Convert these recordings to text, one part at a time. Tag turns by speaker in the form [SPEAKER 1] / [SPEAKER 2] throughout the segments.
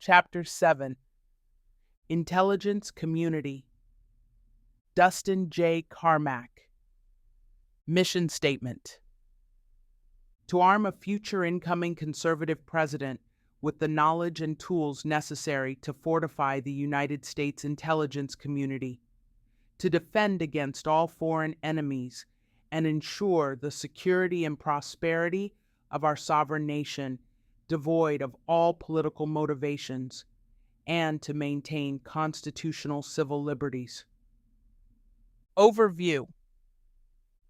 [SPEAKER 1] Chapter 7, Intelligence Community. Dustin J. Carmack. Mission Statement. To arm a future incoming conservative president with the knowledge and tools necessary to fortify the United States intelligence community, to defend against all foreign enemies, and ensure the security and prosperity of our sovereign nation, devoid of all political motivations, and to maintain constitutional civil liberties. Overview.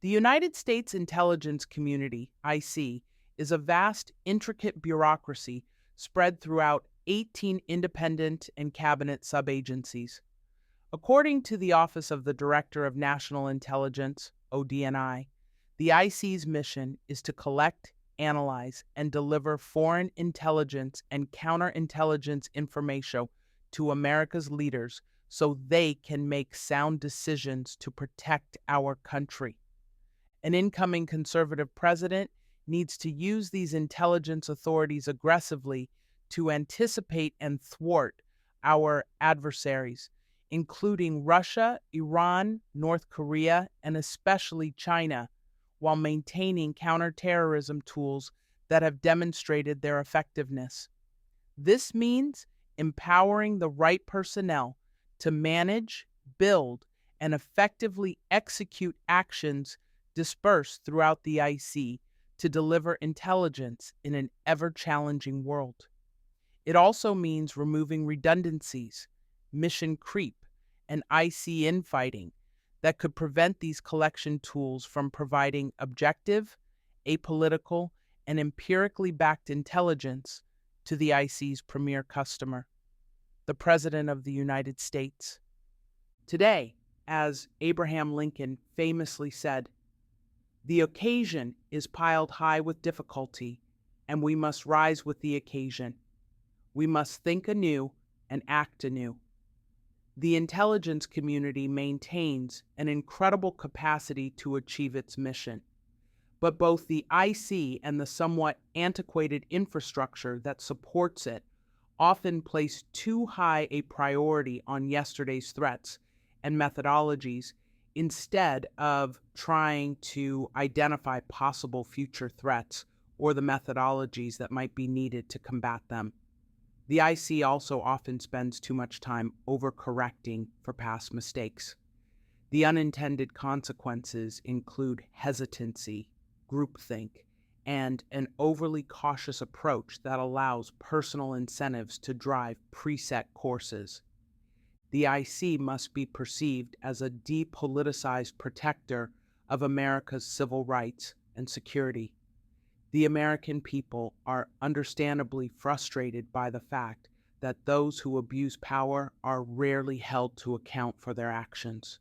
[SPEAKER 1] The United States intelligence community, IC, is a vast, intricate bureaucracy spread throughout 18 independent and cabinet sub-agencies. According to the Office of the Director of National Intelligence, ODNI, the IC's mission is to collect, analyze, and deliver foreign intelligence and counterintelligence information to America's leaders so they can make sound decisions to protect our country. An incoming conservative president needs to use these intelligence authorities aggressively to anticipate and thwart our adversaries, including Russia, Iran, North Korea, and especially China, while maintaining counterterrorism tools that have demonstrated their effectiveness. This means empowering the right personnel to manage, build, and effectively execute actions dispersed throughout the IC to deliver intelligence in an ever-challenging world. It also means removing redundancies, mission creep, and IC infighting that could prevent these collection tools from providing objective, apolitical, and empirically backed intelligence to the IC's premier customer, the President of the United States. Today, as Abraham Lincoln famously said, "The occasion is piled high with difficulty, and we must rise with the occasion. We must think anew and act anew." The intelligence community maintains an incredible capacity to achieve its mission, but both the IC and the somewhat antiquated infrastructure that supports it often place too high a priority on yesterday's threats and methodologies instead of trying to identify possible future threats or the methodologies that might be needed to combat them. The IC also often spends too much time overcorrecting for past mistakes. The unintended consequences include hesitancy, groupthink, and an overly cautious approach that allows personal incentives to drive preset courses. The IC must be perceived as a depoliticized protector of America's civil rights and security. The American people are understandably frustrated by the fact that those who abuse power are rarely held to account for their actions.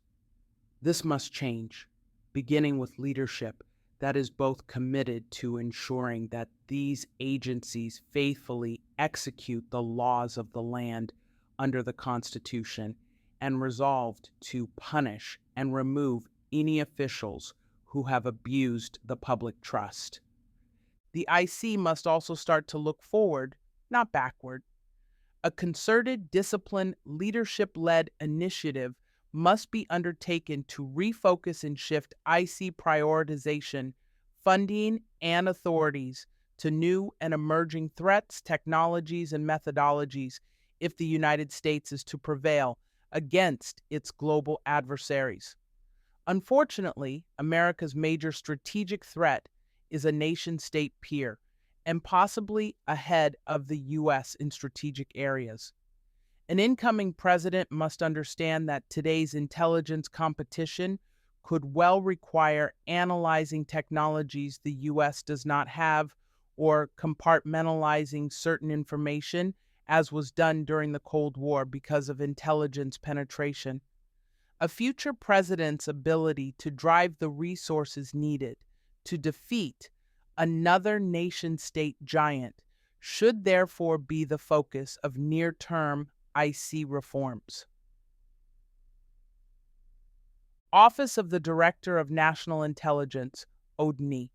[SPEAKER 1] This must change, beginning with leadership that is both committed to ensuring that these agencies faithfully execute the laws of the land under the Constitution and resolved to punish and remove any officials who have abused the public trust. The IC must also start to look forward, not backward. A concerted, disciplined, leadership-led initiative must be undertaken to refocus and shift IC prioritization, funding, and authorities to new and emerging threats, technologies, and methodologies if the United States is to prevail against its global adversaries. Unfortunately, America's major strategic threat is a nation-state peer, and possibly ahead of the U.S. in strategic areas. An incoming president must understand that today's intelligence competition could well require analyzing technologies the U.S. does not have or compartmentalizing certain information, as was done during the Cold War because of intelligence penetration. A future president's ability to drive the resources needed to defeat another nation-state giant should therefore be the focus of near-term IC reforms. Office of the Director of National Intelligence, ODNI.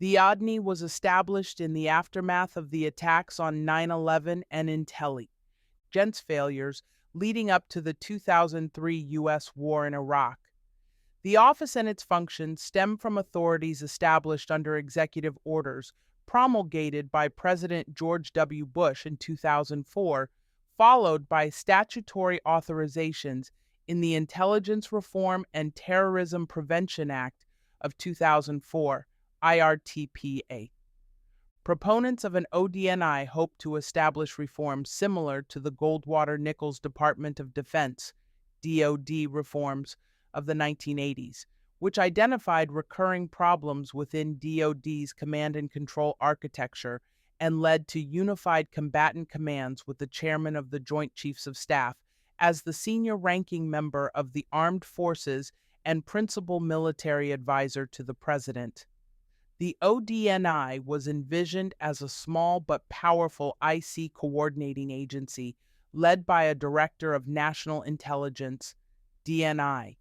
[SPEAKER 1] The ODNI was established in the aftermath of the attacks on 9/11 and intelligence failures leading up to the 2003 U.S. war in Iraq. The office and its functions stem from authorities established under executive orders promulgated by President George W. Bush in 2004, followed by statutory authorizations in the Intelligence Reform and Terrorism Prevention Act of 2004, IRTPA. Proponents of an ODNI hope to establish reforms similar to the Goldwater-Nichols Department of Defense (DoD) reforms of the 1980s, which identified recurring problems within DoD's command and control architecture and led to unified combatant commands with the chairman of the Joint Chiefs of Staff as the senior ranking member of the armed forces and principal military advisor to the president. The ODNI was envisioned as a small but powerful IC coordinating agency led by a Director of National Intelligence, DNI.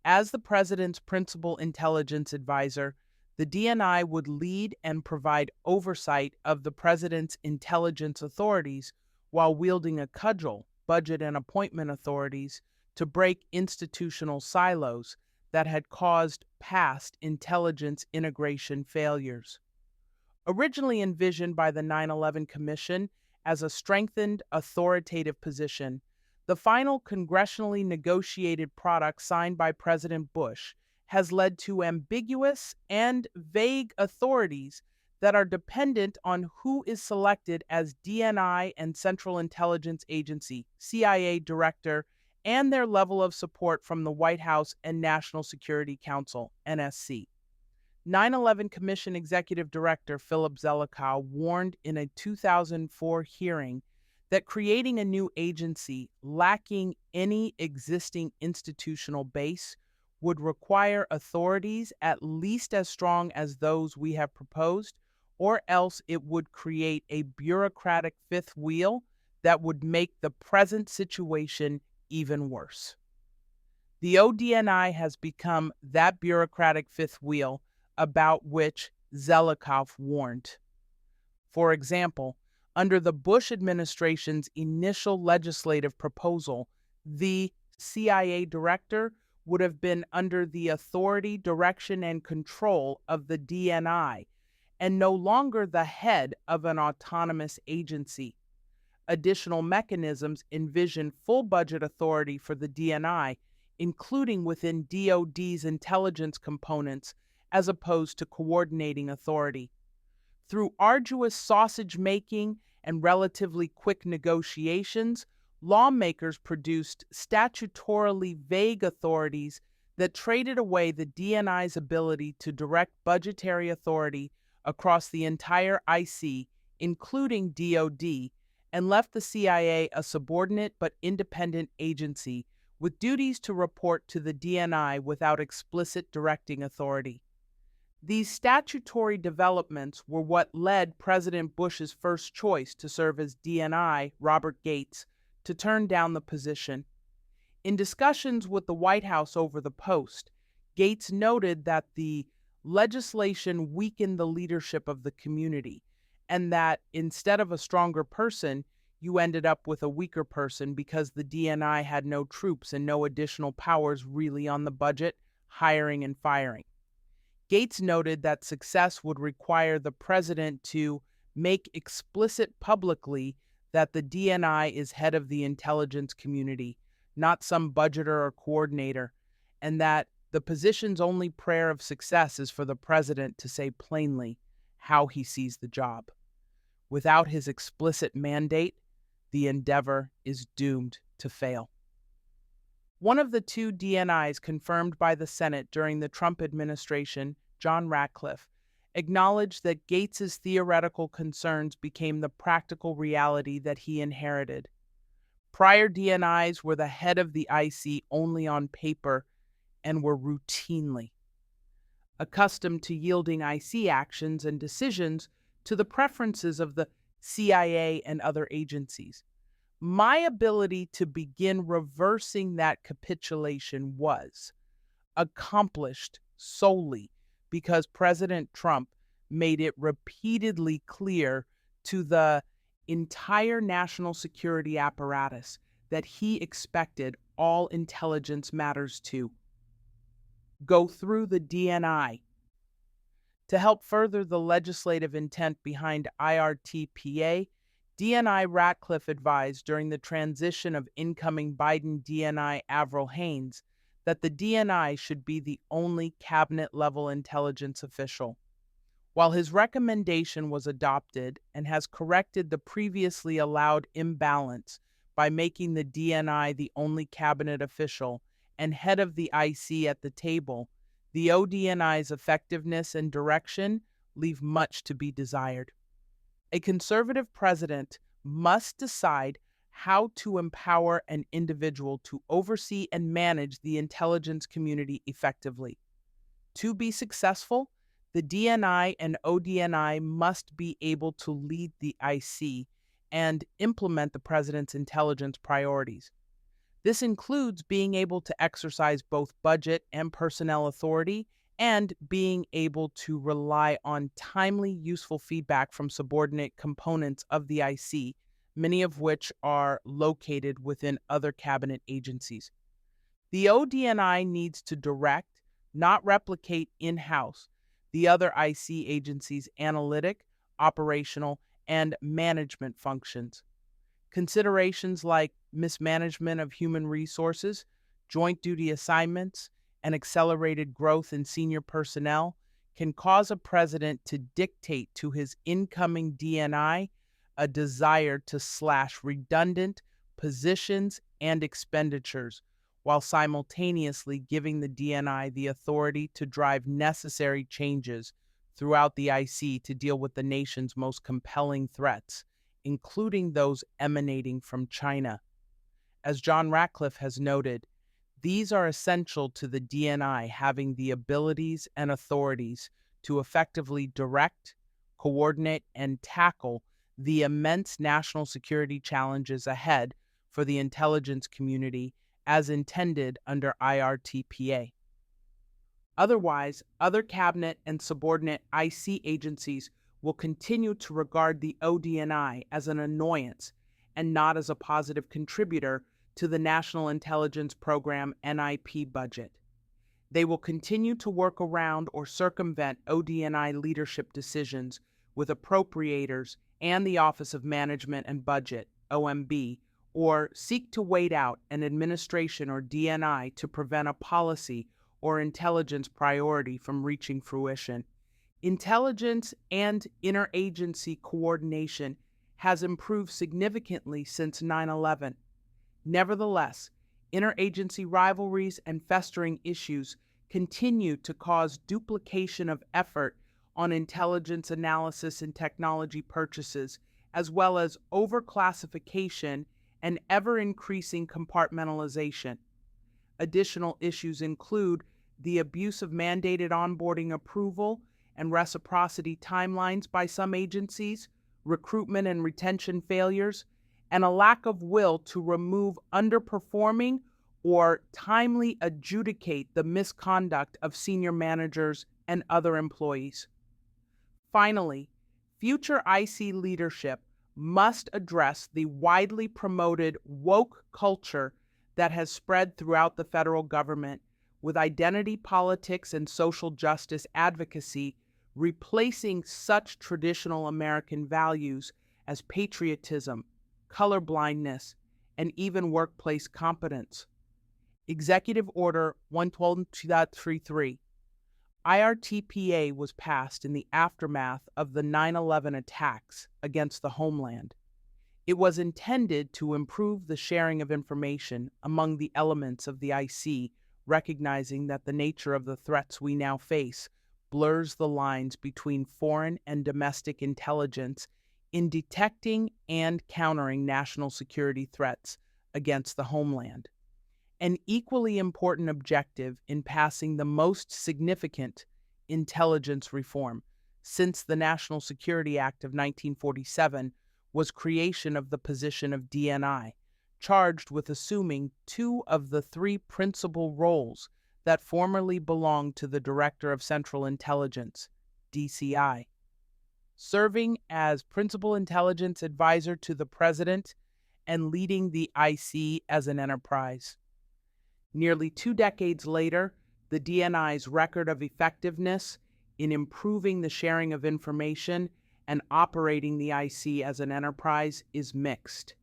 [SPEAKER 1] As the President's principal intelligence advisor, the DNI would lead and provide oversight of the President's intelligence authorities while wielding a cudgel, budget and appointment authorities to break institutional silos that had caused past intelligence integration failures. Originally envisioned by the 9/11 Commission as a strengthened authoritative position, the final congressionally negotiated product signed by President Bush has led to ambiguous and vague authorities that are dependent on who is selected as DNI and Central Intelligence Agency, CIA Director, and their level of support from the White House and National Security Council, NSC. 9/11 Commission Executive Director Philip Zelikow warned in a 2004 hearing that creating a new agency lacking any existing institutional base would require authorities at least as strong as those we have proposed, or else it would create a bureaucratic fifth wheel that would make the present situation even worse. The ODNI has become that bureaucratic fifth wheel about which Zelikow warned. For example, under the Bush administration's initial legislative proposal, the CIA director would have been under the authority, direction, and control of the DNI, and no longer the head of an autonomous agency. Additional mechanisms envision full budget authority for the DNI, including within DoD's intelligence components, as opposed to coordinating authority. Through arduous sausage making and relatively quick negotiations, lawmakers produced statutorily vague authorities that traded away the DNI's ability to direct budgetary authority across the entire IC, including DoD, and left the CIA a subordinate but independent agency with duties to report to the DNI without explicit directing authority. These statutory developments were what led President Bush's first choice to serve as DNI, Robert Gates, to turn down the position. In discussions with the White House over the post, Gates noted that the legislation weakened the leadership of the community, and that instead of a stronger person, you ended up with a weaker person because the DNI had no troops and no additional powers really on the budget, hiring, and firing. Gates noted that success would require the president to make explicit publicly that the DNI is head of the intelligence community, not some budgeter or coordinator, and that the position's only prayer of success is for the president to say plainly how he sees the job. Without his explicit mandate, the endeavor is doomed to fail. One of the two DNIs confirmed by the Senate during the Trump administration, John Ratcliffe, acknowledged that Gates's theoretical concerns became the practical reality that he inherited. Prior DNIs were the head of the IC only on paper and were routinely accustomed to yielding IC actions and decisions to the preferences of the CIA and other agencies. My ability to begin reversing that capitulation was accomplished solely because President Trump made it repeatedly clear to the entire national security apparatus that he expected all intelligence matters to go through the DNI. To help further the legislative intent behind IRTPA, DNI Ratcliffe advised during the transition of incoming Biden DNI Avril Haines that the DNI should be the only cabinet-level intelligence official. While his recommendation was adopted and has corrected the previously allowed imbalance by making the DNI the only cabinet official and head of the IC at the table, the ODNI's effectiveness and direction leave much to be desired. A conservative president must decide how to empower an individual to oversee and manage the intelligence community effectively. To be successful, the DNI and ODNI must be able to lead the IC and implement the president's intelligence priorities. This includes being able to exercise both budget and personnel authority and being able to rely on timely, useful feedback from subordinate components of the IC, many of which are located within other cabinet agencies. The ODNI needs to direct, not replicate in-house, the other IC agencies' analytic, operational, and management functions. Considerations like mismanagement of human resources, joint duty assignments, and accelerated growth in senior personnel can cause a president to dictate to his incoming DNI a desire to slash redundant positions and expenditures, while simultaneously giving the DNI the authority to drive necessary changes throughout the IC to deal with the nation's most compelling threats, including those emanating from China. As John Ratcliffe has noted, these are essential to the DNI having the abilities and authorities to effectively direct, coordinate, and tackle the immense national security challenges ahead for the intelligence community as intended under IRTPA. Otherwise, other cabinet and subordinate IC agencies will continue to regard the ODNI as an annoyance and not as a positive contributor to the National Intelligence Program NIP budget. They will continue to work around or circumvent ODNI leadership decisions with appropriators and the Office of Management and Budget, OMB, or seek to wait out an administration or DNI to prevent a policy or intelligence priority from reaching fruition. Intelligence and interagency coordination has improved significantly since 9/11. Nevertheless, interagency rivalries and festering issues continue to cause duplication of effort on intelligence analysis and technology purchases, as well as overclassification and ever-increasing compartmentalization. Additional issues include the abuse of mandated onboarding approval and reciprocity timelines by some agencies, recruitment and retention failures, and a lack of will to remove underperforming or timely adjudicate the misconduct of senior managers and other employees. Finally, future IC leadership must address the widely promoted woke culture that has spread throughout the federal government, with identity politics and social justice advocacy replacing such traditional American values as patriotism, colorblindness, and even workplace competence. Executive Order 112.33. IRTPA was passed in the aftermath of the 9/11 attacks against the homeland. It was intended to improve the sharing of information among the elements of the IC, recognizing that the nature of the threats we now face blurs the lines between foreign and domestic intelligence in detecting and countering national security threats against the homeland. An equally important objective in passing the most significant intelligence reform since the National Security Act of 1947 was creation of the position of DNI, charged with assuming two of the three principal roles that formerly belonged to the Director of Central Intelligence, DCI. serving as principal intelligence advisor to the president and leading the IC as an enterprise. Nearly 2 decades later, the DNI's record of effectiveness in improving the sharing of information and operating the IC as an enterprise is mixed.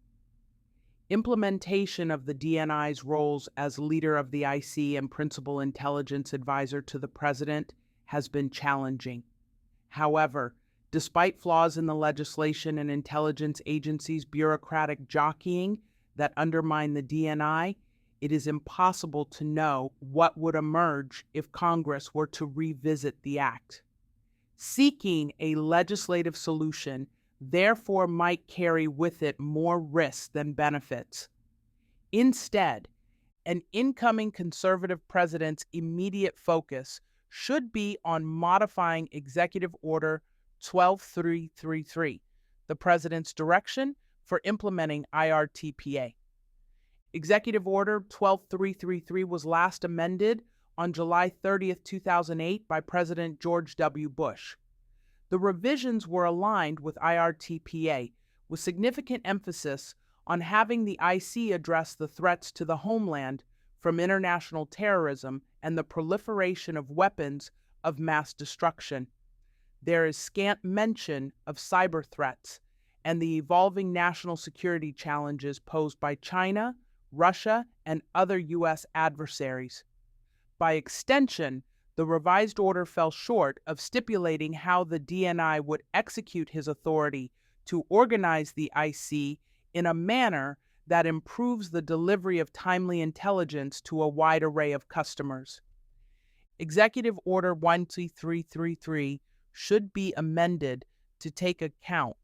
[SPEAKER 1] Implementation of the DNI's roles as leader of the IC and principal intelligence advisor to the president has been challenging. However, despite flaws in the legislation and intelligence agencies' bureaucratic jockeying that undermine the DNI, it is impossible to know what would emerge if Congress were to revisit the act. Seeking a legislative solution therefore might carry with it more risks than benefits. Instead, an incoming conservative president's immediate focus should be on modifying Executive Order 12333, the president's direction for implementing IRTPA. Executive Order 12333 was last amended on July 30, 2008 by President George W. Bush. The revisions were aligned with IRTPA, with significant emphasis on having the IC address the threats to the homeland from international terrorism and the proliferation of weapons of mass destruction. There is scant mention of cyber threats and the evolving national security challenges posed by China, Russia, and other U.S. adversaries. By extension, the revised order fell short of stipulating how the DNI would execute his authority to organize the IC in a manner that improves the delivery of timely intelligence to a wide array of customers. Executive Order 12333 should be amended to take account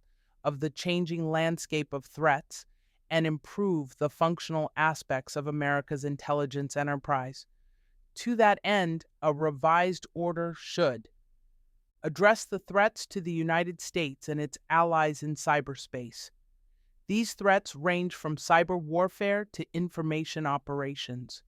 [SPEAKER 1] of the changing landscape of threats and improve the functional aspects of America's intelligence enterprise. To that end, a revised order should address the threats to the United States and its allies in cyberspace. These threats range from cyber warfare to information operations.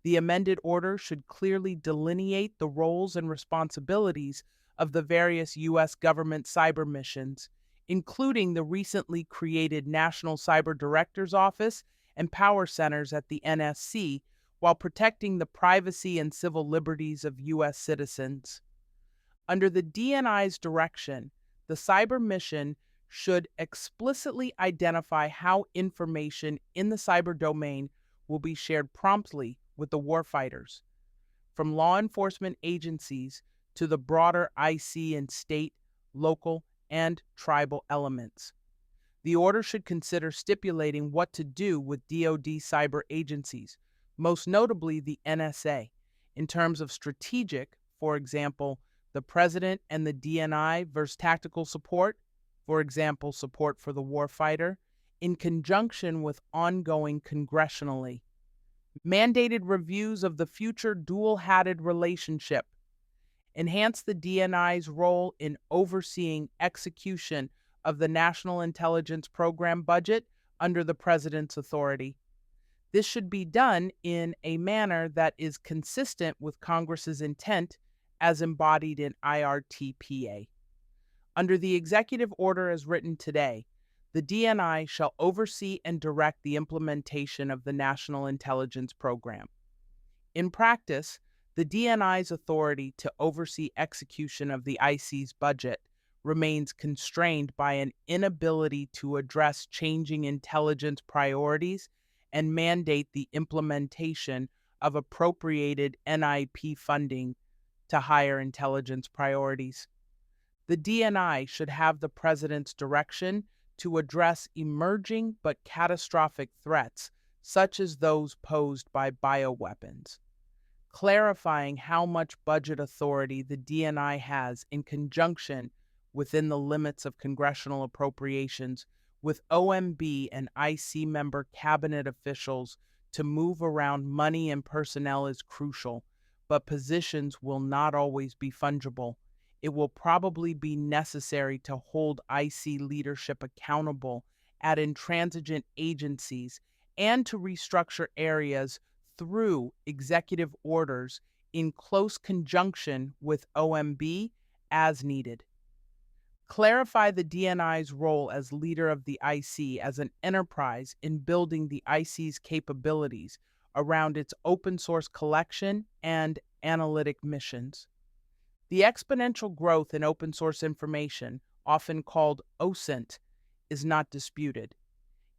[SPEAKER 1] The amended order should clearly delineate the roles and responsibilities of the various U.S. government cyber missions, including the recently created National Cyber Director's Office and power centers at the NSC, while protecting the privacy and civil liberties of U.S. citizens. Under the DNI's direction, the cyber mission should explicitly identify how information in the cyber domain will be shared promptly with the warfighters, from law enforcement agencies to the broader IC and state, local, and tribal elements. The order should consider stipulating what to do with DoD cyber agencies, most notably the NSA, in terms of strategic, for example, the President and the DNI versus tactical support, for example, support for the warfighter, in conjunction with ongoing congressionally mandated reviews of the future dual-hatted relationship, enhance the DNI's role in overseeing execution of the National Intelligence Program budget under the President's authority. This should be done in a manner that is consistent with Congress's intent as embodied in IRTPA. Under the executive order as written today, the DNI shall oversee and direct the implementation of the National Intelligence Program. In practice, the DNI's authority to oversee execution of the IC's budget remains constrained by an inability to address changing intelligence priorities and mandate the implementation of appropriated NIP funding to higher intelligence priorities. The DNI should have the President's direction to address emerging but catastrophic threats, such as those posed by bioweapons, clarifying how much budget authority the DNI has in conjunction within the limits of congressional appropriations, with OMB and IC member cabinet officials to move around money and personnel is crucial, but positions will not always be fungible. It will probably be necessary to hold IC leadership accountable at intransigent agencies and to restructure areas through executive orders in close conjunction with OMB as needed. Clarify the DNI's role as leader of the IC as an enterprise in building the IC's capabilities around its open source collection and analytic missions. The exponential growth in open source information, often called OSINT, is not disputed.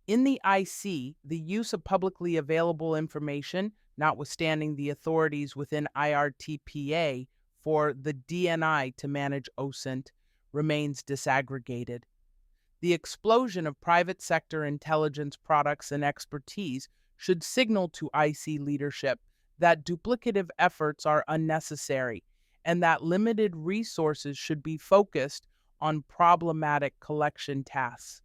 [SPEAKER 1] In the IC, the use of publicly available information, notwithstanding the authorities within IRTPA for the DNI to manage OSINT, remains disaggregated. The explosion of private sector intelligence products and expertise should signal to IC leadership that duplicative efforts are unnecessary and that limited resources should be focused on problematic collection tasks.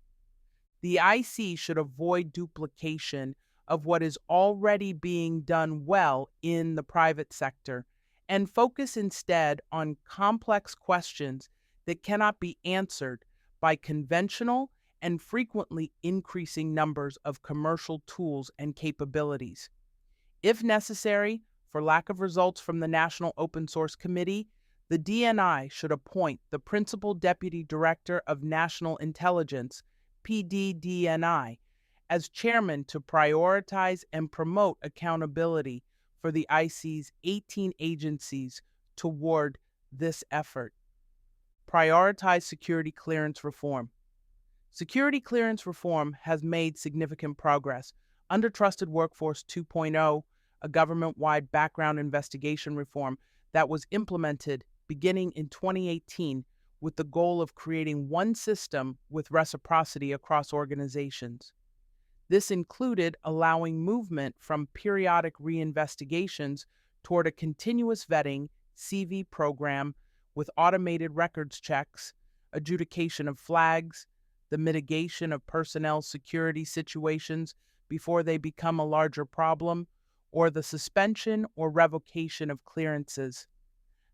[SPEAKER 1] The IC should avoid duplication of what is already being done well in the private sector and focus instead on complex questions that cannot be answered by conventional and frequently increasing numbers of commercial tools and capabilities. If necessary, for lack of results from the National Open Source Committee, the DNI should appoint the Principal Deputy Director of National Intelligence, PDDNI, as chairman to prioritize and promote accountability for the IC's 18 agencies toward this effort. Prioritize security clearance reform. Security clearance reform has made significant progress. Under Trusted Workforce 2.0, a government-wide background investigation reform that was implemented beginning in 2018 with the goal of creating one system with reciprocity across organizations. This included allowing movement from periodic reinvestigations toward a continuous vetting CV program with automated records checks, adjudication of flags, the mitigation of personnel security situations before they become a larger problem, or the suspension or revocation of clearances.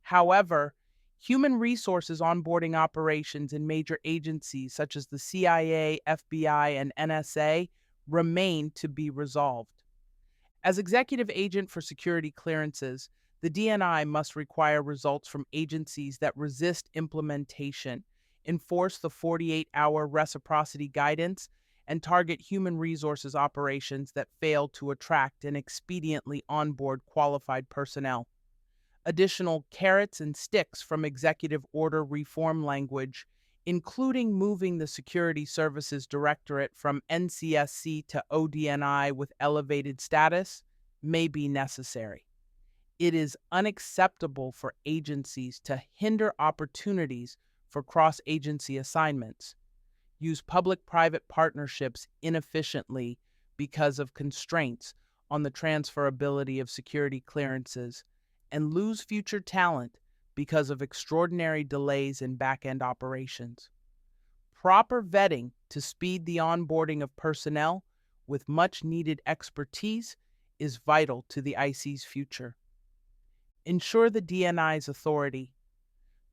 [SPEAKER 1] However, human resources onboarding operations in major agencies such as the CIA, FBI, and NSA remain to be resolved. As executive agent for security clearances, the DNI must require results from agencies that resist implementation, enforce the 48-hour reciprocity guidance, and target human resources operations that fail to attract and expediently onboard qualified personnel. Additional carrots and sticks from executive order reform language, including moving the Security Services Directorate from NCSC to ODNI with elevated status, may be necessary. It is unacceptable for agencies to hinder opportunities for cross-agency assignments, use public-private partnerships inefficiently because of constraints on the transferability of security clearances, and lose future talent because of extraordinary delays in back-end operations. Proper vetting to speed the onboarding of personnel with much-needed expertise is vital to the IC's future. Ensure the DNI's authority.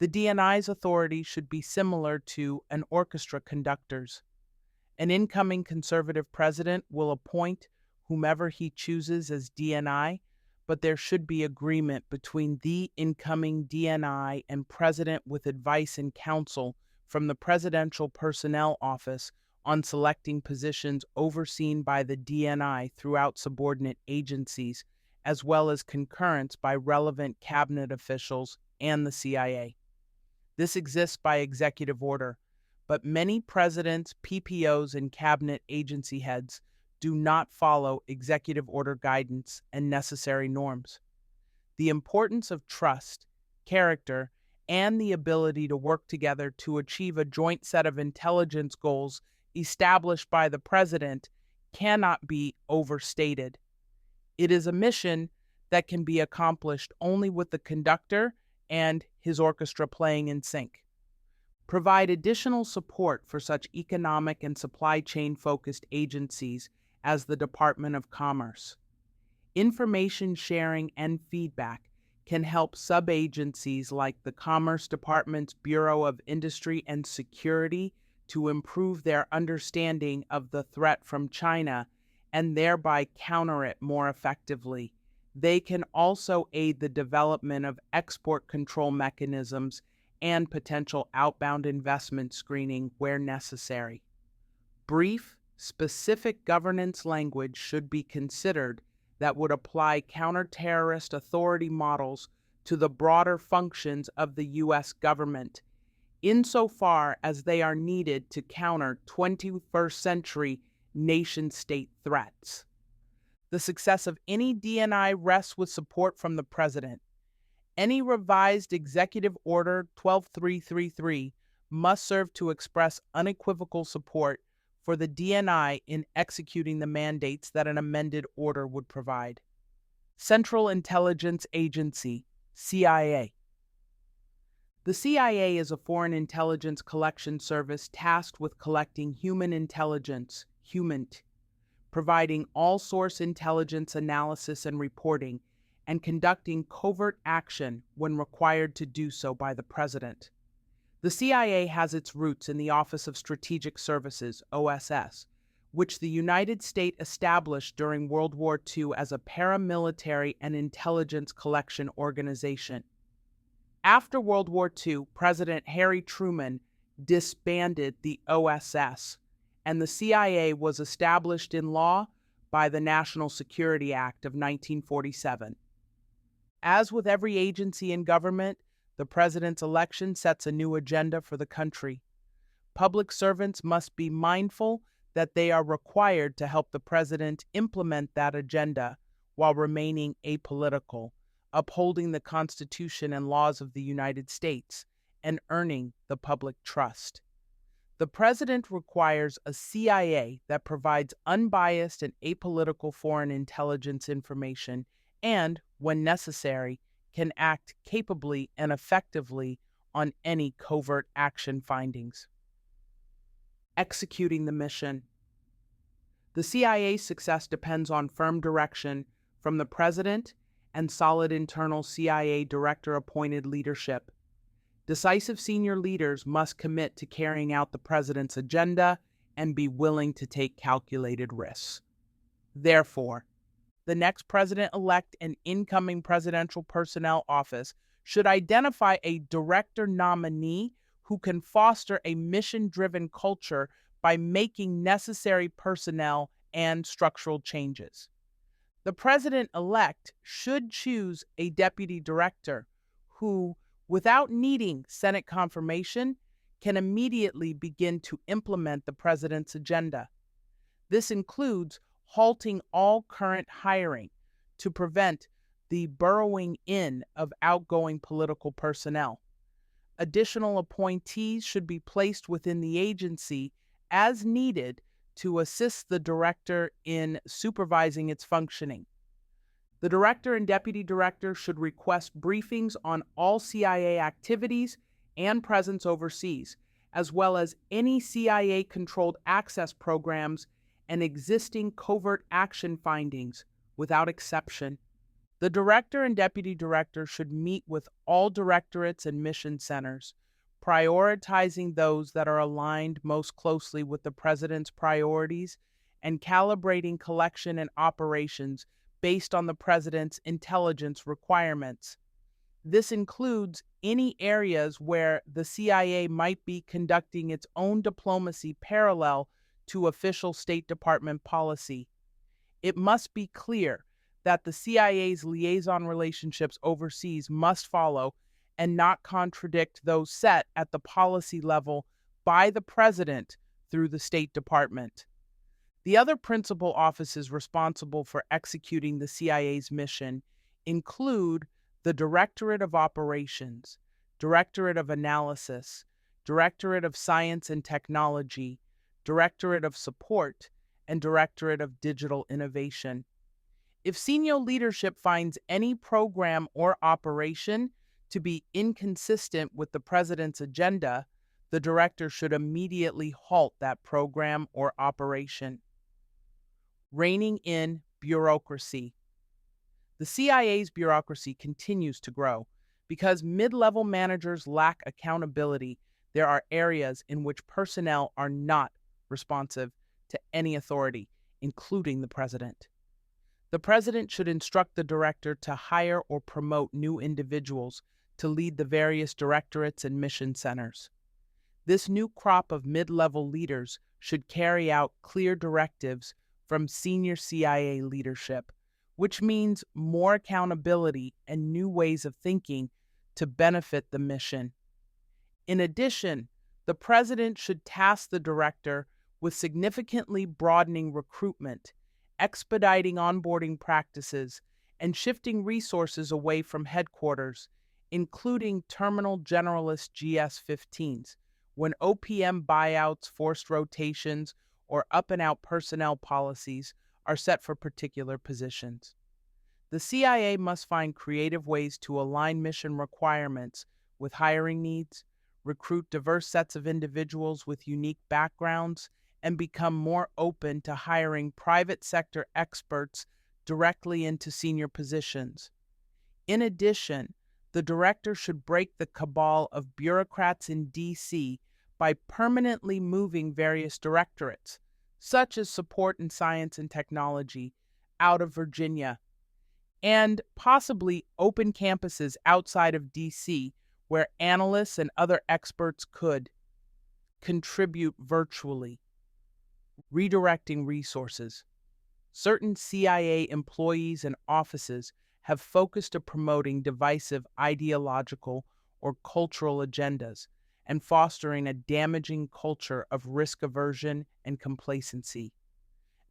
[SPEAKER 1] The DNI's authority should be similar to an orchestra conductor's. An incoming conservative president will appoint whomever he chooses as DNI, but there should be agreement between the incoming DNI and president with advice and counsel from the Presidential Personnel Office on selecting positions overseen by the DNI throughout subordinate agencies, as well as concurrence by relevant cabinet officials and the CIA. This exists by executive order, but many presidents, PPOs, and cabinet agency heads do not follow executive order guidance and necessary norms. The importance of trust, character, and the ability to work together to achieve a joint set of intelligence goals established by the president cannot be overstated. It is a mission that can be accomplished only with the conductor and his orchestra playing in sync. Provide additional support for such economic and supply chain focused agencies as the Department of Commerce. Information sharing and feedback can help sub-agencies like the Commerce Department's Bureau of Industry and Security to improve their understanding of the threat from China and thereby counter it more effectively. They can also aid the development of export control mechanisms and potential outbound investment screening where necessary. Brief, specific governance language should be considered that would apply counterterrorist authority models to the broader functions of the U.S. government, insofar as they are needed to counter 21st century nation-state threats. The success of any D&I rests with support from the President. Any revised Executive Order 12333 must serve to express unequivocal support for the D&I in executing the mandates that an amended order would provide. Central Intelligence Agency, CIA. The CIA is a foreign intelligence collection service tasked with collecting human intelligence, HUMINT, providing all-source intelligence analysis and reporting, and conducting covert action when required to do so by the President. The CIA has its roots in the Office of Strategic Services, OSS, which the United States established during World War II as a paramilitary and intelligence collection organization. After World War II, President Harry Truman disbanded the OSS, and the CIA was established in law by the National Security Act of 1947. As with every agency in government, the president's election sets a new agenda for the country. Public servants must be mindful that they are required to help the president implement that agenda while remaining apolitical, upholding the Constitution and laws of the United States, and earning the public trust. The president requires a CIA that provides unbiased and apolitical foreign intelligence information and, when necessary, can act capably and effectively on any covert action findings. Executing the mission. The CIA's success depends on firm direction from the president and solid internal CIA director-appointed leadership. Decisive senior leaders must commit to carrying out the president's agenda and be willing to take calculated risks. Therefore, the next president-elect and incoming presidential personnel office should identify a director nominee who can foster a mission-driven culture by making necessary personnel and structural changes. The president-elect should choose a deputy director who, without needing Senate confirmation, can immediately begin to implement the president's agenda. This includes halting all current hiring to prevent the burrowing in of outgoing political personnel. Additional appointees should be placed within the agency as needed to assist the director in supervising its functioning. The director and deputy director should request briefings on all CIA activities and presence overseas, as well as any CIA-controlled access programs and existing covert action findings, without exception. The director and deputy director should meet with all directorates and mission centers, prioritizing those that are aligned most closely with the president's priorities and calibrating collection and operations based on the president's intelligence requirements. This includes any areas where the CIA might be conducting its own diplomacy parallel to official State Department policy. It must be clear that the CIA's liaison relationships overseas must follow and not contradict those set at the policy level by the President through the State Department. The other principal offices responsible for executing the CIA's mission include the Directorate of Operations, Directorate of Analysis, Directorate of Science and Technology, Directorate of Support, and Directorate of Digital Innovation. If senior leadership finds any program or operation to be inconsistent with the President's agenda, the director should immediately halt that program or operation. Reining in bureaucracy. The CIA's bureaucracy continues to grow. Because mid-level managers lack accountability, there are areas in which personnel are not responsive to any authority, including the President. The President should instruct the director to hire or promote new individuals to lead the various directorates and mission centers. This new crop of mid-level leaders should carry out clear directives from senior CIA leadership, which means more accountability and new ways of thinking to benefit the mission. In addition, the president should task the director with significantly broadening recruitment, expediting onboarding practices, and shifting resources away from headquarters, including terminal generalist GS-15s, when OPM buyouts, forced rotations, or up-and-out personnel policies are set for particular positions. The CIA must find creative ways to align mission requirements with hiring needs, recruit diverse sets of individuals with unique backgrounds, and become more open to hiring private sector experts directly into senior positions. In addition, the director should break the cabal of bureaucrats in D.C. by permanently moving various directorates, such as support in science and technology, out of Virginia, and possibly open campuses outside of D.C. where analysts and other experts could contribute virtually, redirecting resources. Certain CIA employees and offices have focused on promoting divisive ideological or cultural agendas and fostering a damaging culture of risk aversion and complacency.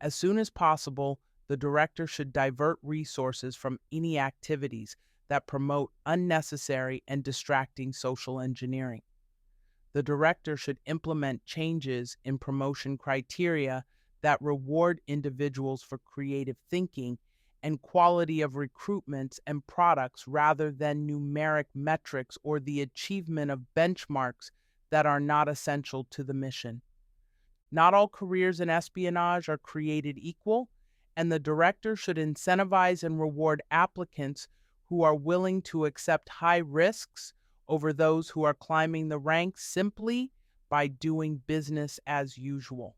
[SPEAKER 1] As soon as possible, the director should divert resources from any activities that promote unnecessary and distracting social engineering. The director should implement changes in promotion criteria that reward individuals for creative thinking and quality of recruitments and products rather than numeric metrics or the achievement of benchmarks that are not essential to the mission. Not all careers in espionage are created equal, and the director should incentivize and reward applicants who are willing to accept high risks over those who are climbing the ranks simply by doing business as usual.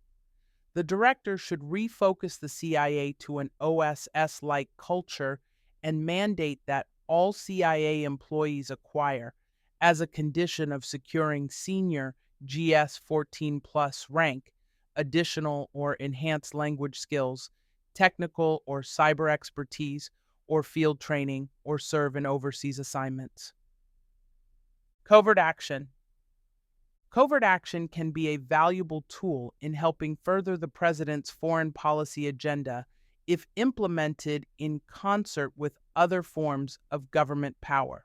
[SPEAKER 1] The director should refocus the CIA to an OSS-like culture and mandate that all CIA employees acquire, as a condition of securing senior GS-14 plus rank, additional or enhanced language skills, technical or cyber expertise, or field training, or serve in overseas assignments. Covert action. Covert action can be a valuable tool in helping further the president's foreign policy agenda if implemented in concert with other forms of government power.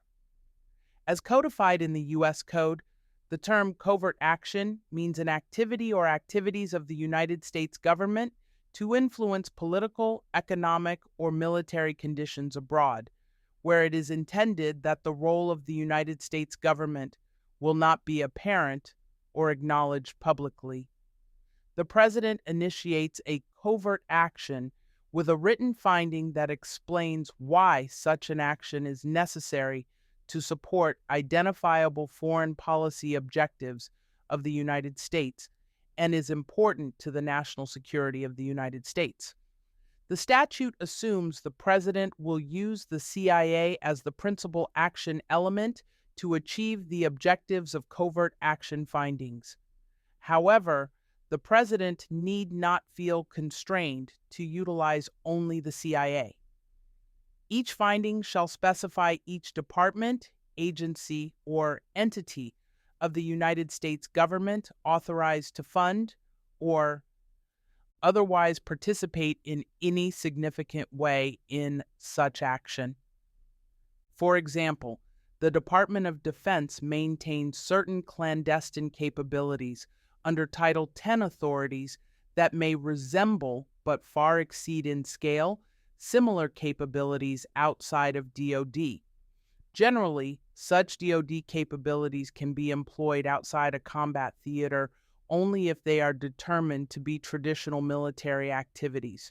[SPEAKER 1] As codified in the U.S. Code, the term covert action means an activity or activities of the United States government to influence political, economic, or military conditions abroad, where it is intended that the role of the United States government will not be apparent or acknowledged publicly. The president initiates a covert action with a written finding that explains why such an action is necessary to support identifiable foreign policy objectives of the United States and is important to the national security of the United States. The statute assumes the president will use the CIA as the principal action element to achieve the objectives of covert action findings. However, the president need not feel constrained to utilize only the CIA. Each finding shall specify each department, agency, or entity of the United States government authorized to fund or otherwise participate in any significant way in such action. For example, the Department of Defense maintains certain clandestine capabilities under Title X authorities that may resemble but far exceed in scale similar capabilities outside of DoD. Generally, such DoD capabilities can be employed outside a combat theater only if they are determined to be traditional military activities.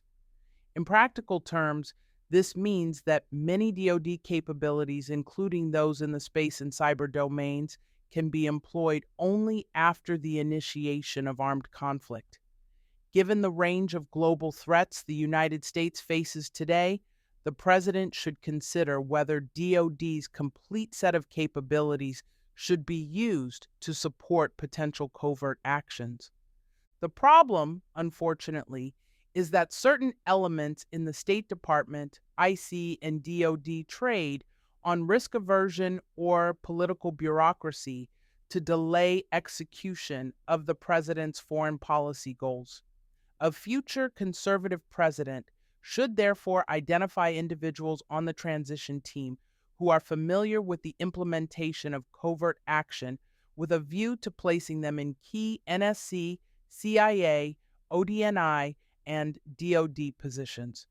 [SPEAKER 1] In practical terms, this means that many DoD capabilities, including those in the space and cyber domains, can be employed only after the initiation of armed conflict. Given the range of global threats the United States faces today, the President should consider whether DoD's complete set of capabilities should be used to support potential covert actions. The problem, unfortunately, is that certain elements in the State Department, IC, and DoD trade on risk aversion or political bureaucracy to delay execution of the president's foreign policy goals. A future conservative president should therefore identify individuals on the transition team who are familiar with the implementation of covert action with a view to placing them in key NSC, CIA, ODNI, and DoD positions.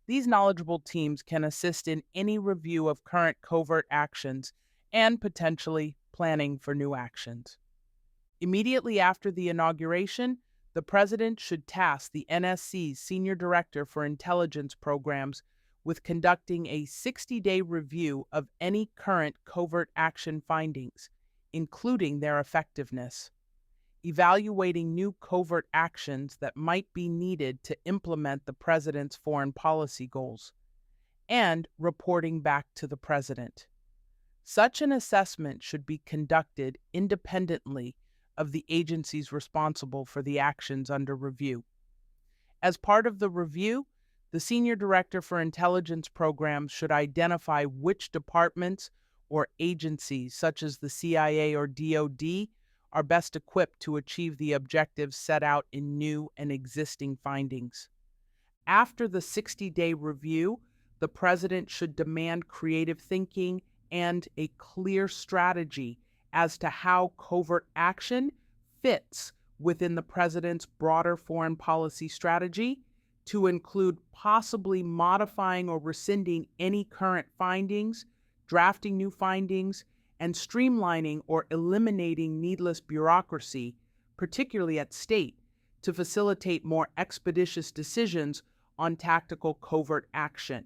[SPEAKER 1] These knowledgeable teams can assist in any review of current covert actions and potentially planning for new actions. Immediately after the inauguration, the President should task the NSC's Senior Director for Intelligence Programs with conducting a 60-day review of any current covert action findings, including their effectiveness, evaluating new covert actions that might be needed to implement the President's foreign policy goals, and reporting back to the President. Such an assessment should be conducted independently of the agencies responsible for the actions under review. As part of the review, the Senior Director for Intelligence Programs should identify which departments or agencies, such as the CIA or DoD, are best equipped to achieve the objectives set out in new and existing findings. After the 60-day review, the President should demand creative thinking and a clear strategy as to how covert action fits within the President's broader foreign policy strategy to include possibly modifying or rescinding any current findings, drafting new findings, and streamlining or eliminating needless bureaucracy, particularly at state, to facilitate more expeditious decisions on tactical covert action.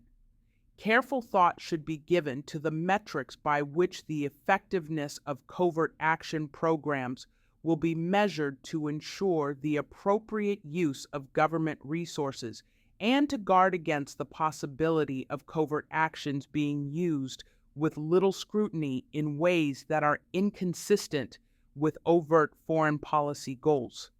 [SPEAKER 1] Careful thought should be given to the metrics by which the effectiveness of covert action programs will be measured to ensure the appropriate use of government resources and to guard against the possibility of covert actions being used with little scrutiny in ways that are inconsistent with overt foreign policy goals.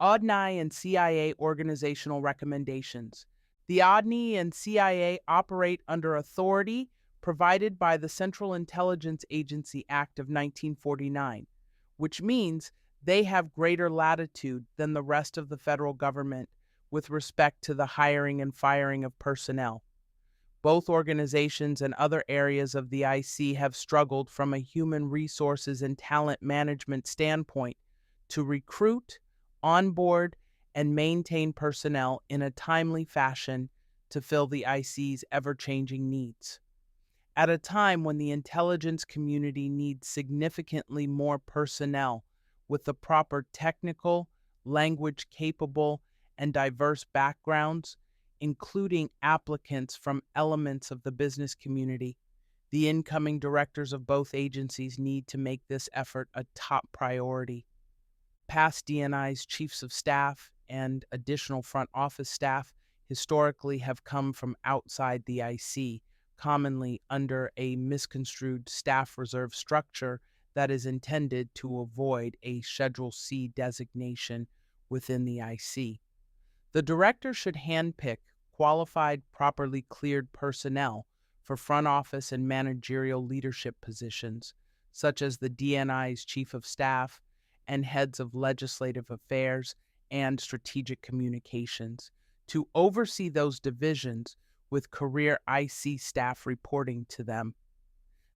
[SPEAKER 1] ODNI and CIA organizational recommendations. The ODNI and CIA operate under authority provided by the Central Intelligence Agency Act of 1949, which means they have greater latitude than the rest of the federal government with respect to the hiring and firing of personnel. Both organizations and other areas of the IC have struggled from a human resources and talent management standpoint to recruit, onboard, and maintain personnel in a timely fashion to fill the IC's ever-changing needs. At a time when the intelligence community needs significantly more personnel with the proper technical, language-capable, and diverse backgrounds, including applicants from elements of the business community, the incoming directors of both agencies need to make this effort a top priority. Past DNI's chiefs of staff and additional front office staff historically have come from outside the IC, commonly under a misconstrued staff reserve structure that is intended to avoid a Schedule C designation within the IC. The director should handpick qualified, properly cleared personnel for front office and managerial leadership positions, such as the DNI's chief of staff and heads of legislative affairs and strategic communications, to oversee those divisions with career IC staff reporting to them.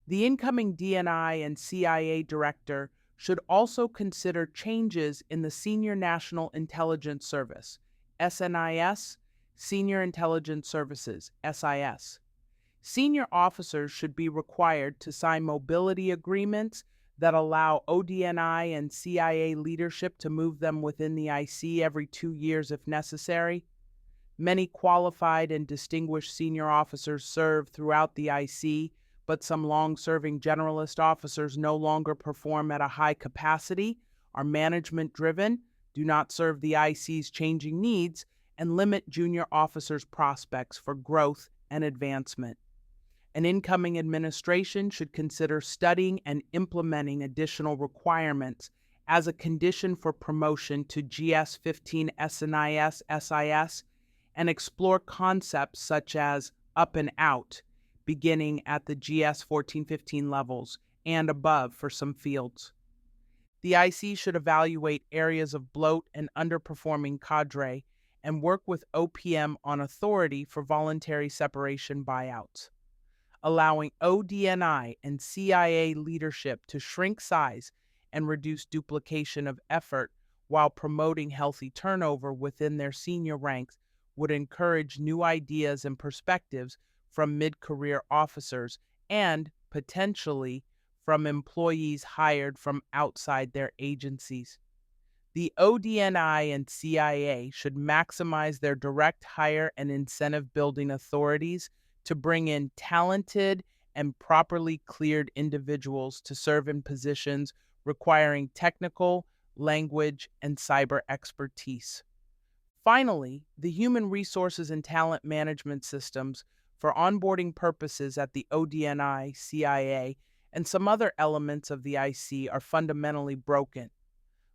[SPEAKER 1] The incoming DNI and CIA director should also consider changes in the Senior National Intelligence Service, SNIS, Senior Intelligence Services, SIS. Senior officers should be required to sign mobility agreements that allow ODNI and CIA leadership to move them within the IC every 2 years if necessary. Many qualified and distinguished senior officers serve throughout the IC, but some long-serving generalist officers no longer perform at a high capacity, are management-driven, do not serve the IC's changing needs, and limit junior officers' prospects for growth and advancement. An incoming administration should consider studying and implementing additional requirements as a condition for promotion to GS 15 SNIS SIS and explore concepts such as up and out, beginning at the GS 14-15 levels and above for some fields. The IC should evaluate areas of bloat and underperforming cadre and work with OPM on authority for voluntary separation buyouts, allowing ODNI and CIA leadership to shrink size and reduce duplication of effort while promoting healthy turnover within their senior ranks would encourage new ideas and perspectives from mid-career officers and, potentially, from employees hired from outside their agencies. The ODNI and CIA should maximize their direct hire and incentive building authorities to bring in talented and properly cleared individuals to serve in positions requiring technical, language, and cyber expertise. Finally, the human resources and talent management systems for onboarding purposes at the ODNI, CIA, and some other elements of the IC are fundamentally broken.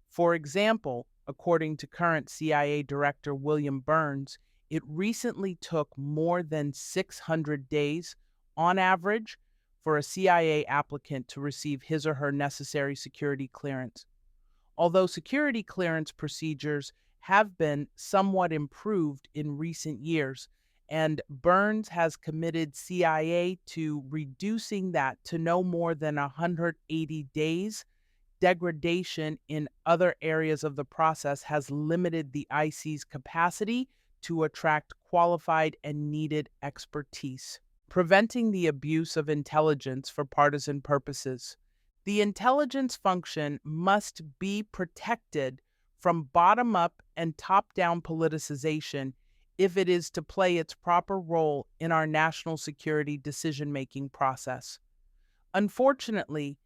[SPEAKER 1] For example, according to current CIA Director William Burns, it recently took more than 600 days, on average, for a CIA applicant to receive his or her necessary security clearance. Although security clearance procedures have been somewhat improved in recent years, and Burns has committed CIA to reducing that to no more than 180 days, degradation in other areas of the process has limited the IC's capacity to attract qualified and needed expertise. Preventing the abuse of intelligence for partisan purposes. The intelligence function must be protected from bottom-up and top-down politicization if it is to play its proper role in our national security decision-making process. Unfortunately,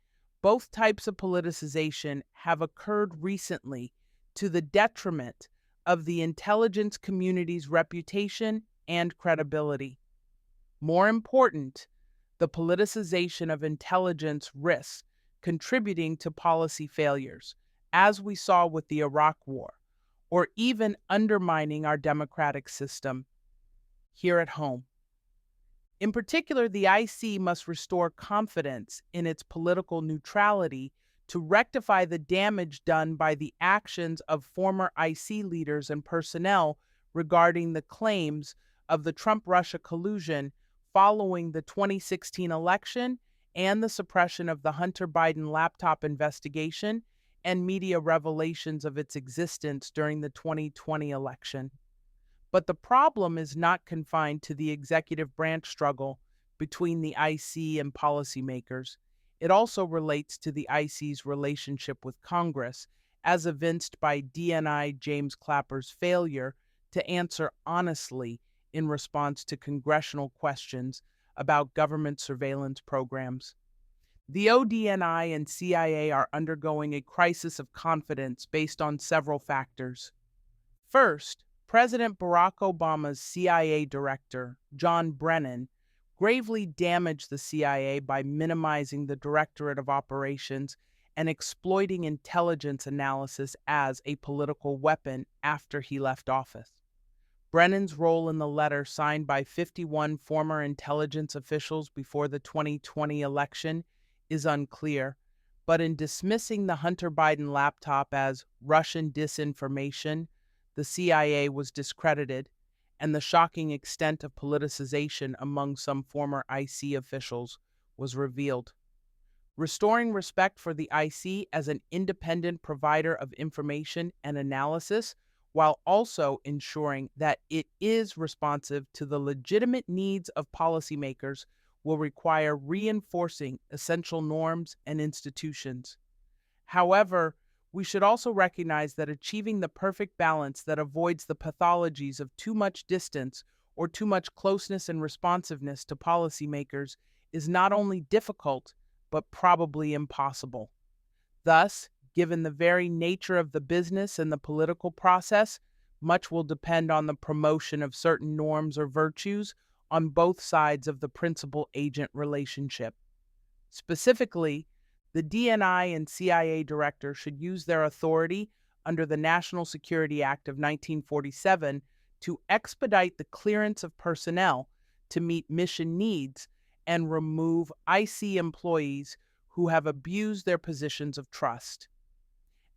[SPEAKER 1] both types of politicization have occurred recently to the detriment of the intelligence community's reputation and credibility. More important, the politicization of intelligence risks contributing to policy failures, as we saw with the Iraq War, or even undermining our democratic system here at home. In particular, the IC must restore confidence in its political neutrality to rectify the damage done by the actions of former IC leaders and personnel regarding the claims of the Trump-Russia collusion following the 2016 election and the suppression of the Hunter Biden laptop investigation and media revelations of its existence during the 2020 election. But the problem is not confined to the executive branch struggle between the IC and policymakers. It also relates to the IC's relationship with Congress, as evinced by DNI James Clapper's failure to answer honestly in response to congressional questions about government surveillance programs. The ODNI and CIA are undergoing a crisis of confidence based on several factors. First, President Barack Obama's CIA director, John Brennan, gravely damaged the CIA by minimizing the Directorate of Operations and exploiting intelligence analysis as a political weapon after he left office. Brennan's role in the letter signed by 51 former intelligence officials before the 2020 election is unclear, but in dismissing the Hunter Biden laptop as Russian disinformation, the CIA was discredited, and the shocking extent of politicization among some former IC officials was revealed. Restoring respect for the IC as an independent provider of information and analysis, while also ensuring that it is responsive to the legitimate needs of policymakers, will require reinforcing essential norms and institutions. However, we should also recognize that achieving the perfect balance that avoids the pathologies of too much distance or too much closeness and responsiveness to policymakers is not only difficult, but probably impossible. Thus, given the very nature of the business and the political process, Much will depend on the promotion of certain norms or virtues on both sides of the principal agent relationship. Specifically, the DNI and CIA director should use their authority under the National Security Act of 1947 to expedite the clearance of personnel to meet mission needs and remove IC employees who have abused their positions of trust.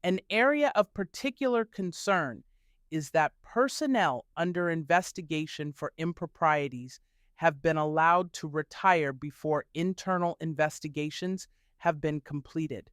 [SPEAKER 1] An area of particular concern is that personnel under investigation for improprieties have been allowed to retire before internal investigations have been completed.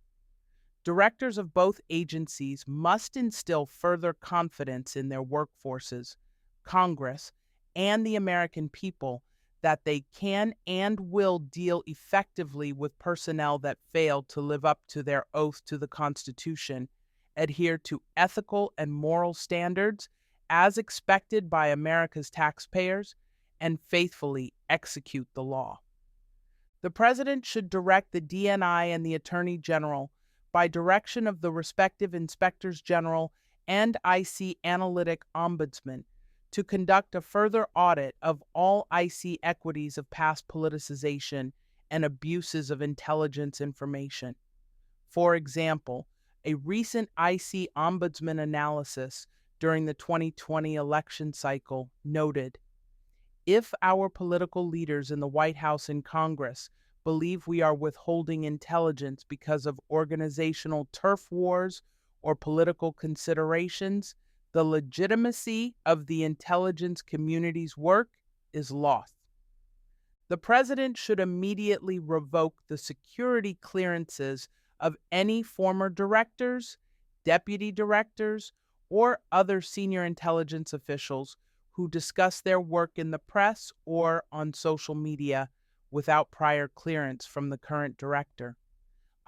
[SPEAKER 1] Directors of both agencies must instill further confidence in their workforces, Congress, and the American people that they can and will deal effectively with personnel that fail to live up to their oath to the Constitution, adhere to ethical and moral standards as expected by America's taxpayers, and faithfully execute the law. The President should direct the DNI and the Attorney General, by direction of the respective Inspectors General and IC Analytic Ombudsman, to conduct a further audit of all IC equities of past politicization and abuses of intelligence information. For example, a recent IC Ombudsman analysis during the 2020 election cycle noted, if our political leaders in the White House and Congress believe we are withholding intelligence because of organizational turf wars or political considerations, the legitimacy of the intelligence community's work is lost. The President should immediately revoke the security clearances of any former directors, deputy directors, or other senior intelligence officials who discuss their work in the press or on social media without prior clearance from the current director.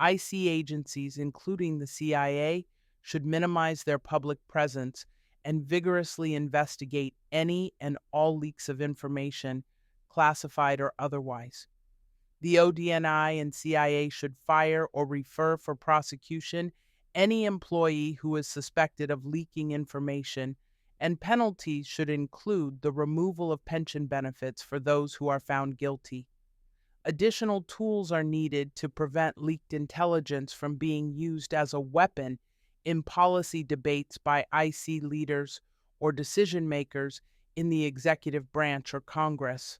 [SPEAKER 1] IC agencies, including the CIA, should minimize their public presence and vigorously investigate any and all leaks of information, classified or otherwise. The ODNI and CIA should fire or refer for prosecution any employee who is suspected of leaking information, and penalties should include the removal of pension benefits for those who are found guilty. Additional tools are needed to prevent leaked intelligence from being used as a weapon in policy debates by IC leaders or decision makers in the executive branch or Congress.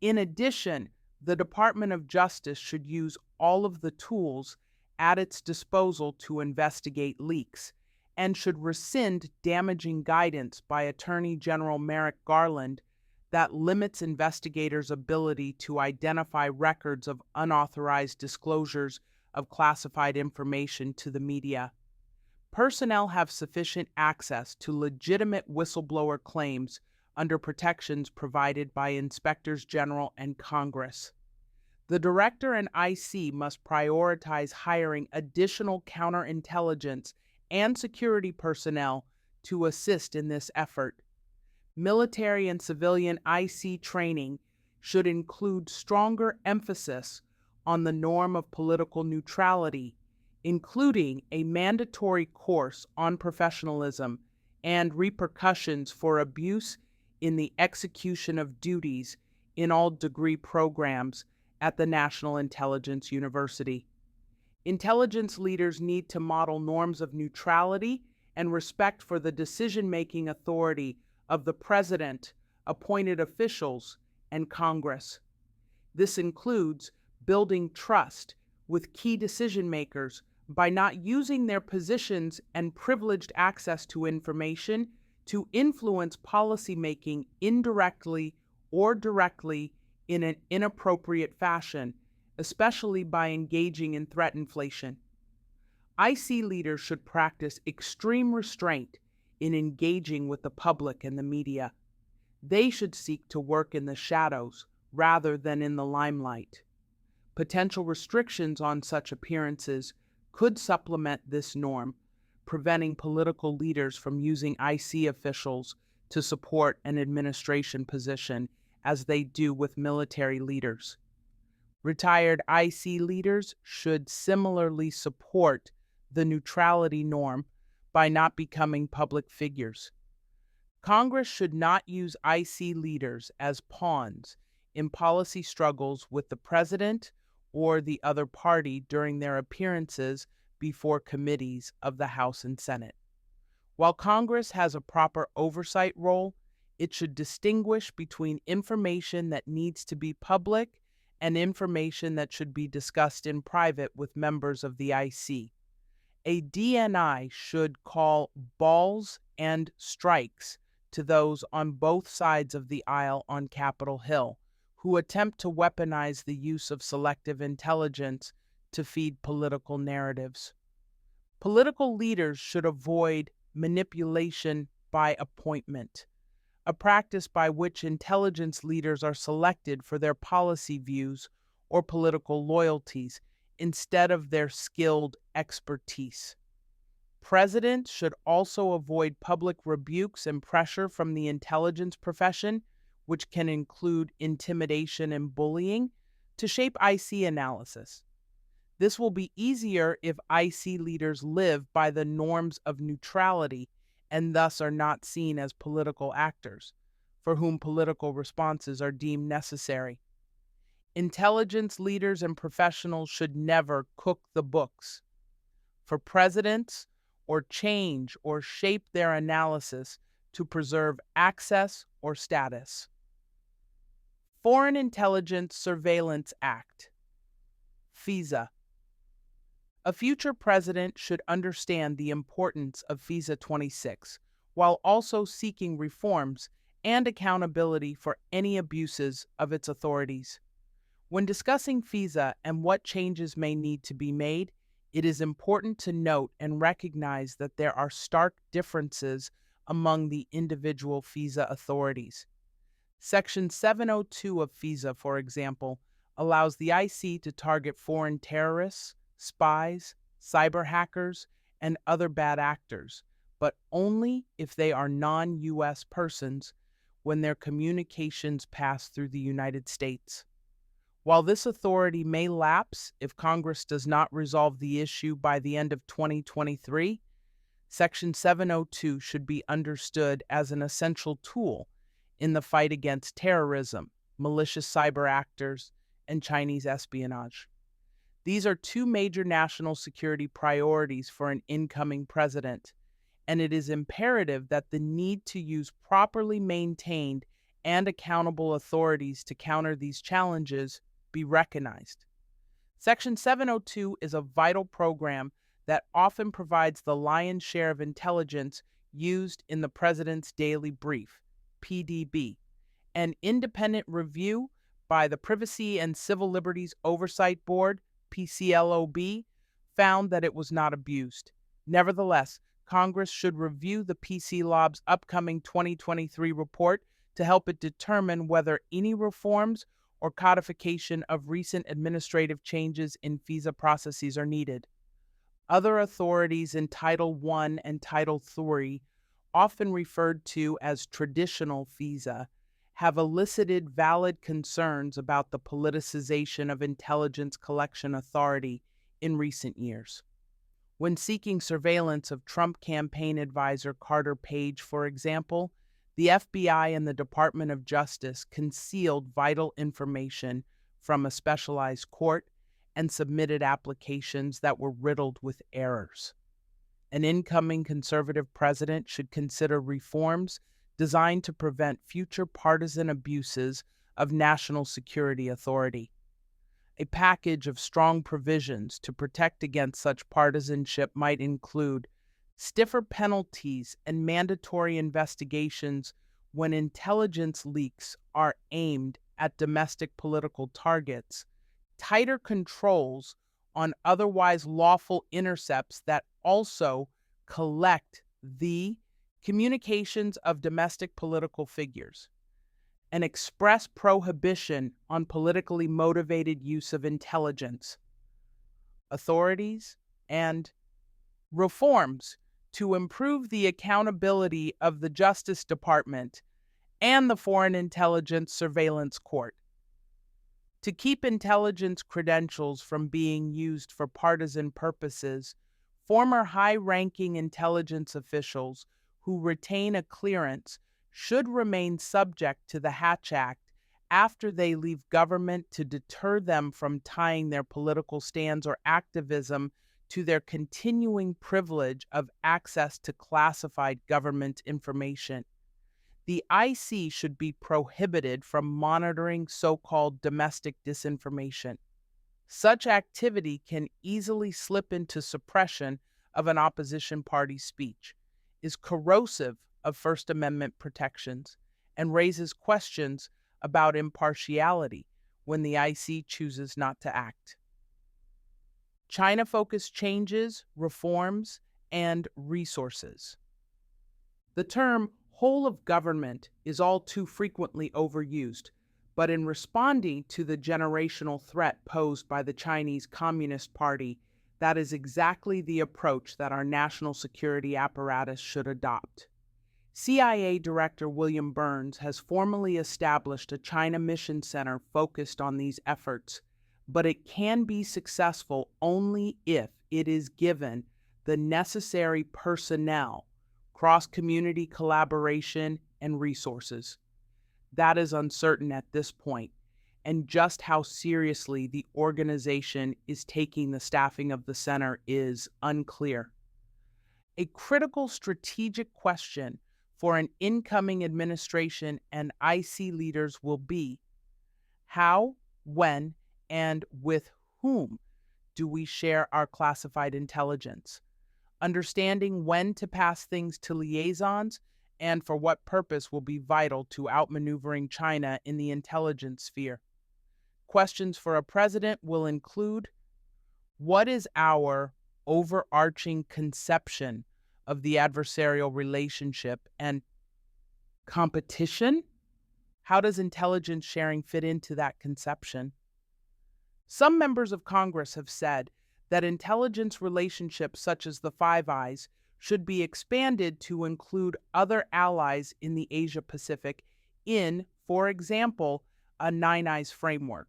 [SPEAKER 1] In addition, the Department of Justice should use all of the tools at its disposal to investigate leaks, and should rescind damaging guidance by Attorney General Merrick Garland that limits investigators' ability to identify records of unauthorized disclosures of classified information to the media. Personnel have sufficient access to legitimate whistleblower claims under protections provided by Inspectors General and Congress. The Director and IC must prioritize hiring additional counterintelligence and security personnel to assist in this effort. Military and civilian IC training should include stronger emphasis on the norm of political neutrality, including a mandatory course on professionalism and repercussions for abuse in the execution of duties in all degree programs at the National Intelligence University. Intelligence leaders need to model norms of neutrality and respect for the decision-making authority of the President, appointed officials, and Congress. This includes building trust with key decision-makers by not using their positions and privileged access to information to influence policymaking indirectly or directly in an inappropriate fashion, especially by engaging in threat inflation. IC leaders should practice extreme restraint in engaging with the public and the media. They should seek to work in the shadows rather than in the limelight. Potential restrictions on such appearances could supplement this norm, preventing political leaders from using IC officials to support an administration position as they do with military leaders. Retired IC leaders should similarly support the neutrality norm by not becoming public figures. Congress should not use IC leaders as pawns in policy struggles with the president or the other party during their appearances before committees of the House and Senate. While Congress has a proper oversight role, it should distinguish between information that needs to be public and information that should be discussed in private with members of the IC. A DNI should call balls and strikes to those on both sides of the aisle on Capitol Hill who attempt to weaponize the use of selective intelligence to feed political narratives. Political leaders should avoid manipulation by appointment, a practice by which intelligence leaders are selected for their policy views or political loyalties instead of their skilled expertise. Presidents should also avoid public rebukes and pressure from the intelligence profession, which can include intimidation and bullying, to shape IC analysis. This will be easier if IC leaders live by the norms of neutrality and thus are not seen as political actors, for whom political responses are deemed necessary. Intelligence leaders and professionals should never cook the books. For presidents, or change or shape their analysis to preserve access or status. Foreign Intelligence Surveillance Act, FISA. A future president should understand the importance of FISA 26, while also seeking reforms and accountability for any abuses of its authorities. When discussing FISA and what changes may need to be made, it is important to note and recognize that there are stark differences among the individual FISA authorities. Section 702 of FISA, for example, allows the IC to target foreign terrorists, spies, cyber hackers, and other bad actors, but only if they are non-U.S. persons when their communications pass through the United States. While this authority may lapse if Congress does not resolve the issue by the end of 2023, Section 702 should be understood as an essential tool in the fight against terrorism, malicious cyber actors, and Chinese espionage. These are two major national security priorities for an incoming president, and it is imperative that the need to use properly maintained and accountable authorities to counter these challenges be recognized. Section 702 is a vital program that often provides the lion's share of intelligence used in the President's Daily Brief, PDB. An independent review by the Privacy and Civil Liberties Oversight Board, PCLOB, found that it was not abused. Nevertheless, Congress should review the PCLOB's upcoming 2023 report to help it determine whether any reforms or codification of recent administrative changes in FISA processes are needed. Other authorities in Title I and Title III, often referred to as traditional FISA, have elicited valid concerns about the politicization of intelligence collection authority in recent years. When seeking surveillance of Trump campaign advisor Carter Page, for example, the FBI and the Department of Justice concealed vital information from a specialized court and submitted applications that were riddled with errors. An incoming conservative president should consider reforms designed to prevent future partisan abuses of national security authority. A package of strong provisions to protect against such partisanship might include stiffer penalties and mandatory investigations when intelligence leaks are aimed at domestic political targets, tighter controls on otherwise lawful intercepts that also collect the communications of domestic political figures, an express prohibition on politically motivated use of intelligence, authorities, and reforms to improve the accountability of the Justice Department and the Foreign Intelligence Surveillance Court. To keep intelligence credentials from being used for partisan purposes, former high-ranking intelligence officials who retain a clearance should remain subject to the Hatch Act after they leave government to deter them from tying their political stands or activism to their continuing privilege of access to classified government information. The IC should be prohibited from monitoring so-called domestic disinformation. Such activity can easily slip into suppression of an opposition party's speech, is corrosive of First Amendment protections, and raises questions about impartiality when the IC chooses not to act. China-focused changes, reforms, and resources. The term whole of government is all too frequently overused, but in responding to the generational threat posed by the Chinese Communist Party, that is exactly the approach that our national security apparatus should adopt. CIA Director William Burns has formally established a China Mission Center focused on these efforts, but it can be successful only if it is given the necessary personnel, cross-community collaboration, and resources. That is uncertain at this point, and just how seriously the organization is taking the staffing of the center is unclear. A critical strategic question for an incoming administration and IC leaders will be: how, when, and with whom do we share our classified intelligence? Understanding when to pass things to liaisons and for what purpose will be vital to outmaneuvering China in the intelligence sphere. Questions for a president will include: what is our overarching conception of the adversarial relationship and competition? How does intelligence sharing fit into that conception? Some members of Congress have said that intelligence relationships such as the Five Eyes should be expanded to include other allies in the Asia-Pacific in, for example, a Nine Eyes framework.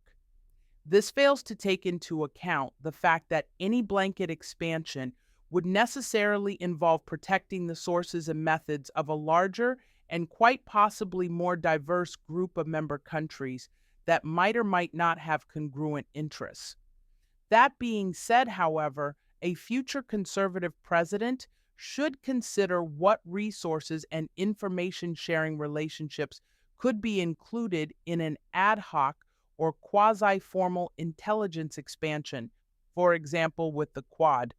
[SPEAKER 1] This fails to take into account the fact that any blanket expansion would necessarily involve protecting the sources and methods of a larger and quite possibly more diverse group of member countries that might or might not have congruent interests. That being said, however, a future conservative president should consider what resources and information sharing relationships could be included in an ad hoc or quasi-formal intelligence expansion, for example with the Quad,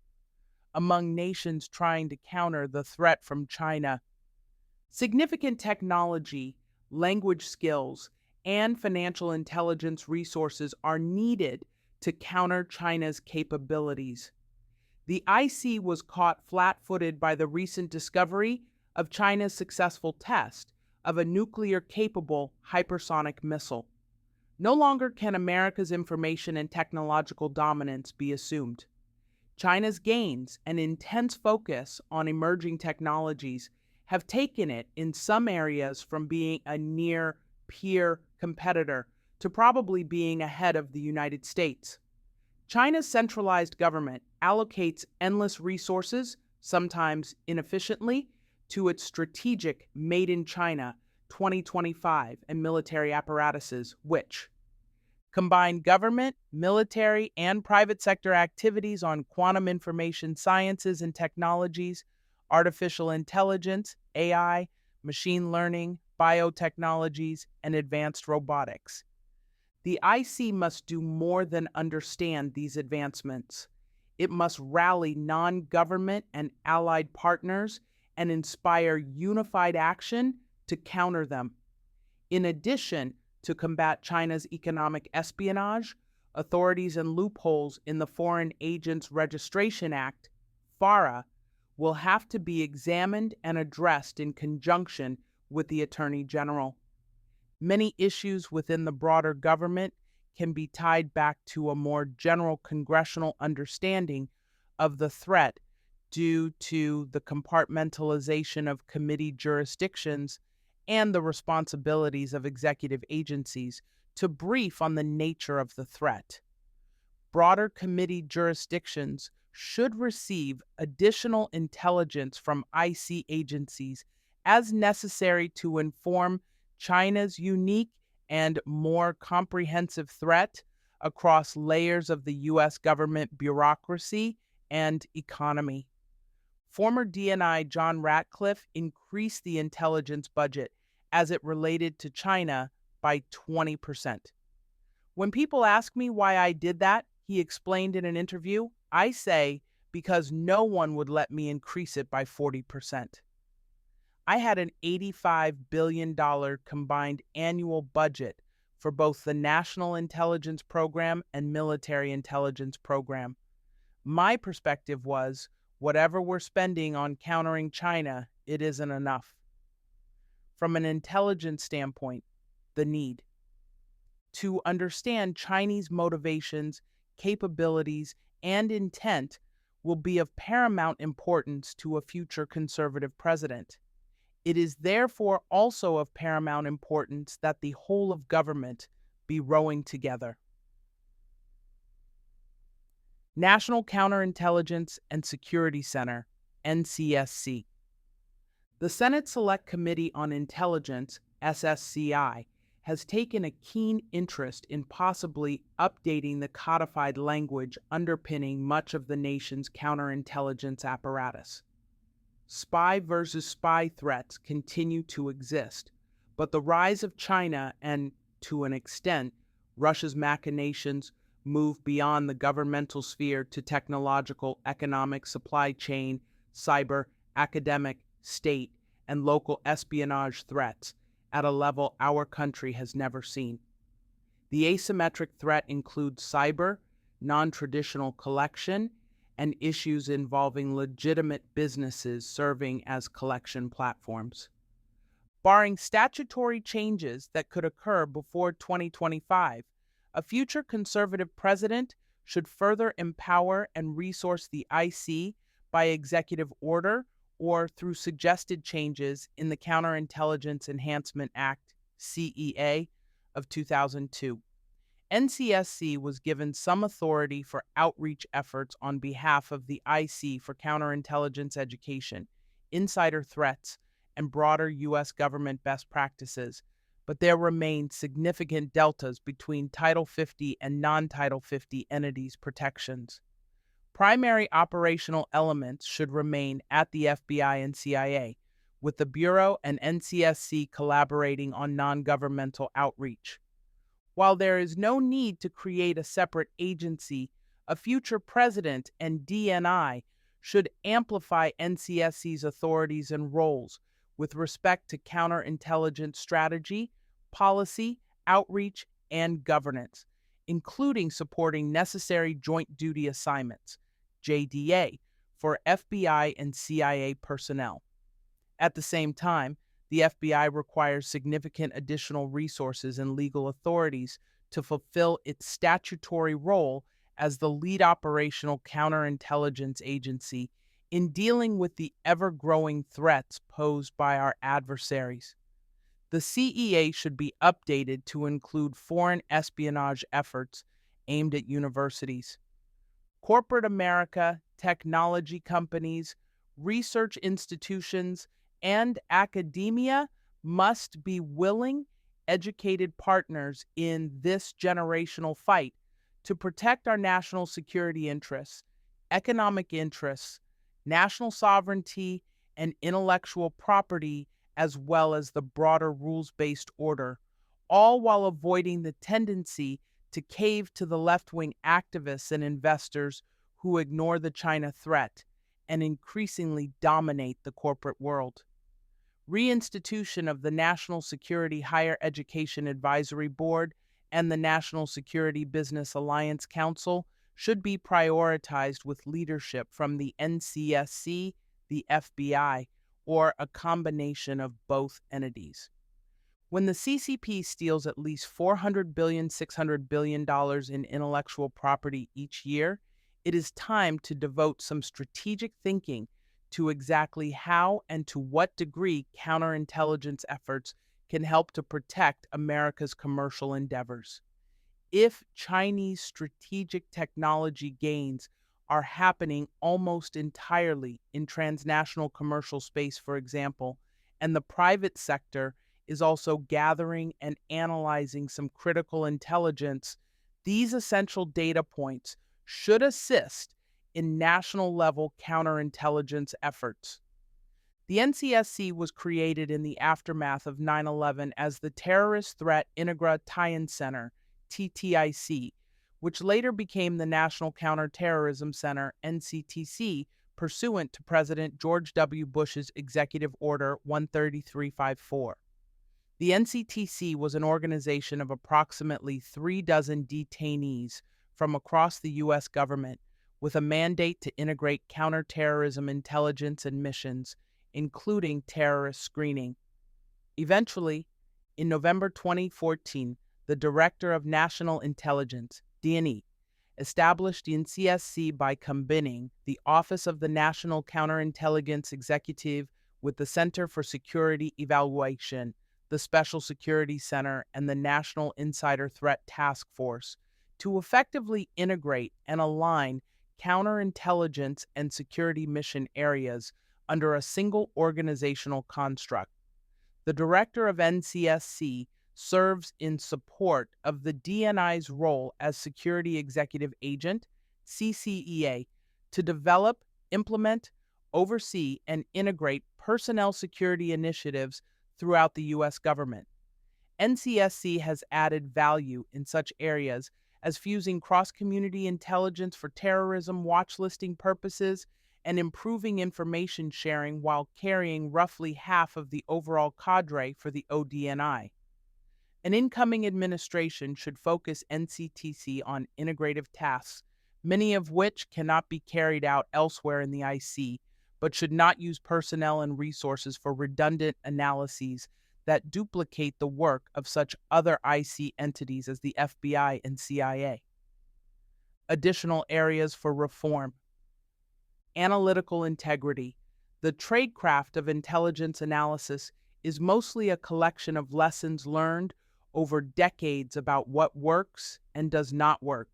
[SPEAKER 1] among nations trying to counter the threat from China. Significant technology, language skills, and financial intelligence resources are needed to counter China's capabilities. The IC was caught flat-footed by the recent discovery of China's successful test of a nuclear-capable hypersonic missile. No longer can America's information and technological dominance be assumed. China's gains and intense focus on emerging technologies have taken it in some areas from being a near peer competitor to probably being ahead of the United States. China's centralized government allocates endless resources, sometimes inefficiently, to its strategic Made in China 2025 and military apparatuses, which combine government, military, and private sector activities on quantum information sciences and technologies, artificial intelligence, AI, machine learning, biotechnologies, and advanced robotics. The IC must do more than understand these advancements. It must rally non-government and allied partners and inspire unified action to counter them. In addition to combat China's economic espionage, authorities and loopholes in the Foreign Agents Registration Act, FARA, will have to be examined and addressed in conjunction with the Attorney General. Many issues within the broader government can be tied back to a more general congressional understanding of the threat due to the compartmentalization of committee jurisdictions and the responsibilities of executive agencies to brief on the nature of the threat. Broader committee jurisdictions should receive additional intelligence from IC agencies as necessary to inform China's unique and more comprehensive threat across layers of the U.S. government bureaucracy and economy. Former DNI John Ratcliffe increased the intelligence budget as it related to China by 20%. When people ask me why I did that, he explained in an interview, I say, because no one would let me increase it by 40%. I had an $85 billion combined annual budget for both the National Intelligence Program and Military Intelligence Program. My perspective was whatever we're spending on countering China, it isn't enough. From an intelligence standpoint, the need to understand Chinese motivations, capabilities, and intent will be of paramount importance to a future conservative president. It is therefore also of paramount importance that the whole of government be rowing together. National Counterintelligence and Security Center, NCSC. The Senate Select Committee on Intelligence, SSCI, has taken a keen interest in possibly updating the codified language underpinning much of the nation's counterintelligence apparatus. Spy versus spy threats continue to exist, but the rise of China and, to an extent, Russia's machinations move beyond the governmental sphere to technological, economic, supply chain, cyber, academic, state, and local espionage threats at a level our country has never seen. The asymmetric threat includes cyber, non-traditional collection, and issues involving legitimate businesses serving as collection platforms. Barring statutory changes that could occur before 2025, a future conservative president should further empower and resource the IC by executive order or through suggested changes in the Counterintelligence Enhancement Act, CEA, of 2002. NCSC was given some authority for outreach efforts on behalf of the IC for counterintelligence education, insider threats, and broader U.S. government best practices, but there remain significant deltas between Title 50 and non-Title 50 entities' protections. Primary operational elements should remain at the FBI and CIA, with the Bureau and NCSC collaborating on non-governmental outreach. While there is no need to create a separate agency, a future president and DNI should amplify NCSC's authorities and roles with respect to counterintelligence strategy, policy, outreach, and governance, including supporting necessary joint duty assignments, JDA, for FBI and CIA personnel. At the same time, the FBI requires significant additional resources and legal authorities to fulfill its statutory role as the lead operational counterintelligence agency in dealing with the ever-growing threats posed by our adversaries. The CEA should be updated to include foreign espionage efforts aimed at universities. Corporate America, technology companies, research institutions, and academia must be willing, educated partners in this generational fight to protect our national security interests, economic interests, national sovereignty, and intellectual property, as well as the broader rules-based order, all while avoiding the tendency to cave to the left-wing activists and investors who ignore the China threat and increasingly dominate the corporate world. Reinstitution of the National Security Higher Education Advisory Board and the National Security Business Alliance Council should be prioritized with leadership from the NCSC, the FBI, or a combination of both entities. When the CCP steals at least $400 billion, $600 billion in intellectual property each year, it is time to devote some strategic thinking to exactly how and to what degree counterintelligence efforts can help to protect America's commercial endeavors. If Chinese strategic technology gains are happening almost entirely in transnational commercial space, for example, and the private sector is also gathering and analyzing some critical intelligence, these essential data points should assist in national level counterintelligence efforts. The NCSC was created in the aftermath of 9/11 as the Terrorist Threat Integra Tie-in Center, TTIC, which later became the National Counterterrorism Center, NCTC, pursuant to President George W. Bush's Executive Order 13354. The NCTC was an organization of approximately 3 dozen detainees from across the U.S. government with a mandate to integrate counterterrorism intelligence and missions, including terrorist screening. Eventually, in November 2014, the Director of National Intelligence, D&E, established the NCSC by combining the Office of the National Counterintelligence Executive with the Center for Security Evaluation, the Special Security Center, and the National Insider Threat Task Force to effectively integrate and align counterintelligence and security mission areas under a single organizational construct. The Director of NCSC serves in support of the DNI's role as Security Executive Agent, CCEA, to develop, implement, oversee, and integrate personnel security initiatives throughout the U.S. government. NCSC has added value in such areas as fusing cross-community intelligence for terrorism watchlisting purposes and improving information sharing while carrying roughly half of the overall cadre for the ODNI. An incoming administration should focus NCTC on integrative tasks, many of which cannot be carried out elsewhere in the IC, but should not use personnel and resources for redundant analyses that duplicate the work of such other IC entities as the FBI and CIA. Additional areas for reform: analytical integrity. The tradecraft of intelligence analysis is mostly a collection of lessons learned over decades about what works and does not work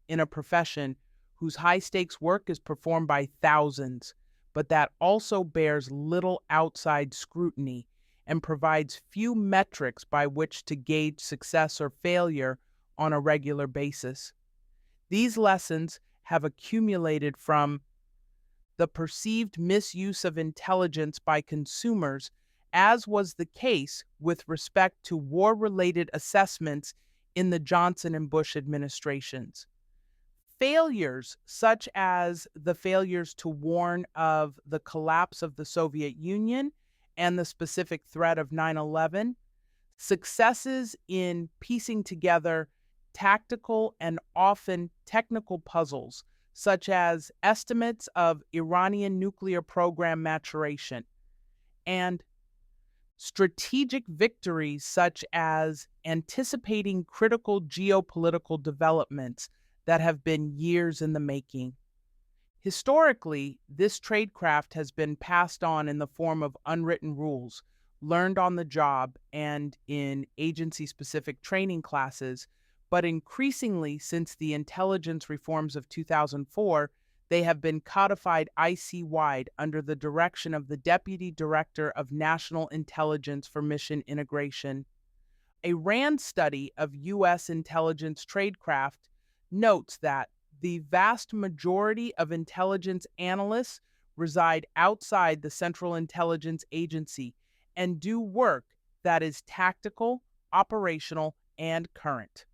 [SPEAKER 1] in a profession whose high-stakes work is performed by thousands, but that also bears little outside scrutiny and provides few metrics by which to gauge success or failure on a regular basis. These lessons have accumulated from the perceived misuse of intelligence by consumers, as was the case with respect to war-related assessments in the Johnson and Bush administrations. Failures, such as the failures to warn of the collapse of the Soviet Union and the specific threat of 9/11, successes in piecing together tactical and often technical puzzles, such as estimates of Iranian nuclear program maturation, and strategic victories such as anticipating critical geopolitical developments that have been years in the making. Historically, this tradecraft has been passed on in the form of unwritten rules, learned on the job and in agency-specific training classes, but increasingly since the intelligence reforms of 2004, they have been codified IC-wide under the direction of the Deputy Director of National Intelligence for Mission Integration. A RAND study of U.S. intelligence tradecraft notes that the vast majority of intelligence analysts reside outside the Central Intelligence Agency and do work that is tactical, operational, and current.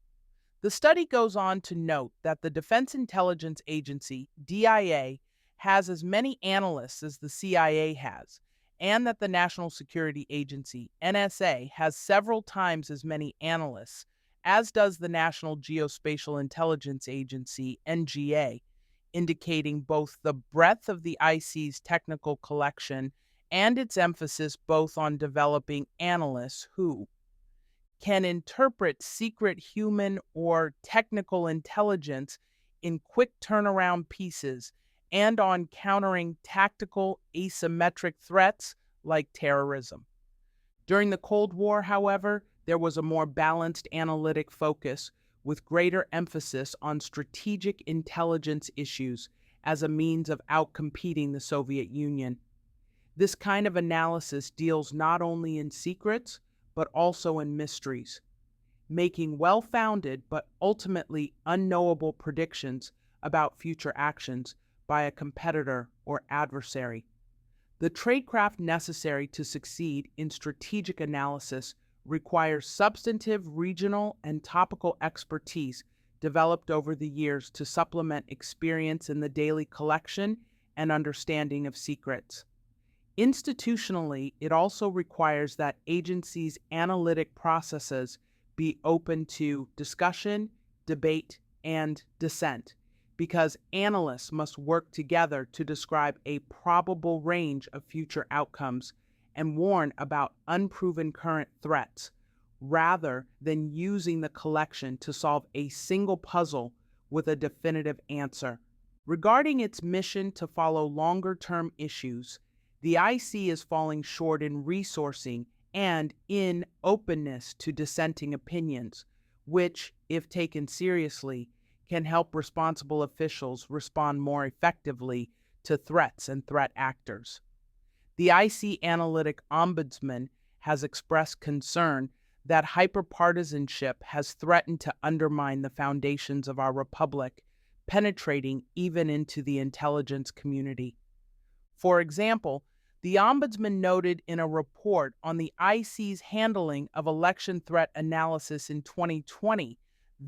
[SPEAKER 1] The study goes on to note that the Defense Intelligence Agency, DIA, has as many analysts as the CIA has, and that the National Security Agency, NSA, has several times as many analysts, as does the National Geospatial Intelligence Agency, NGA, indicating both the breadth of the IC's technical collection and its emphasis both on developing analysts who can interpret secret human or technical intelligence in quick turnaround pieces and on countering tactical asymmetric threats like terrorism. During the Cold War, however, there was a more balanced analytic focus with greater emphasis on strategic intelligence issues as a means of outcompeting the Soviet Union. This kind of analysis deals not only in secrets, but also in mysteries, making well founded but ultimately unknowable predictions about future actions by a competitor or adversary. The tradecraft necessary to succeed in strategic analysis requires substantive regional and topical expertise developed over the years to supplement experience in the daily collection and understanding of secrets. Institutionally, it also requires that agencies' analytic processes be open to discussion, debate, and dissent, because analysts must work together to describe a probable range of future outcomes and warn about unproven current threats, rather than using the collection to solve a single puzzle with a definitive answer. Regarding its mission to follow longer term issues, the IC is falling short in resourcing and in openness to dissenting opinions, which, if taken seriously, can help responsible officials respond more effectively to threats and threat actors. The IC Analytic Ombudsman has expressed concern that hyperpartisanship has threatened to undermine the foundations of our republic, penetrating even into the intelligence community. For example, the Ombudsman noted in a report on the IC's handling of election threat analysis in 2020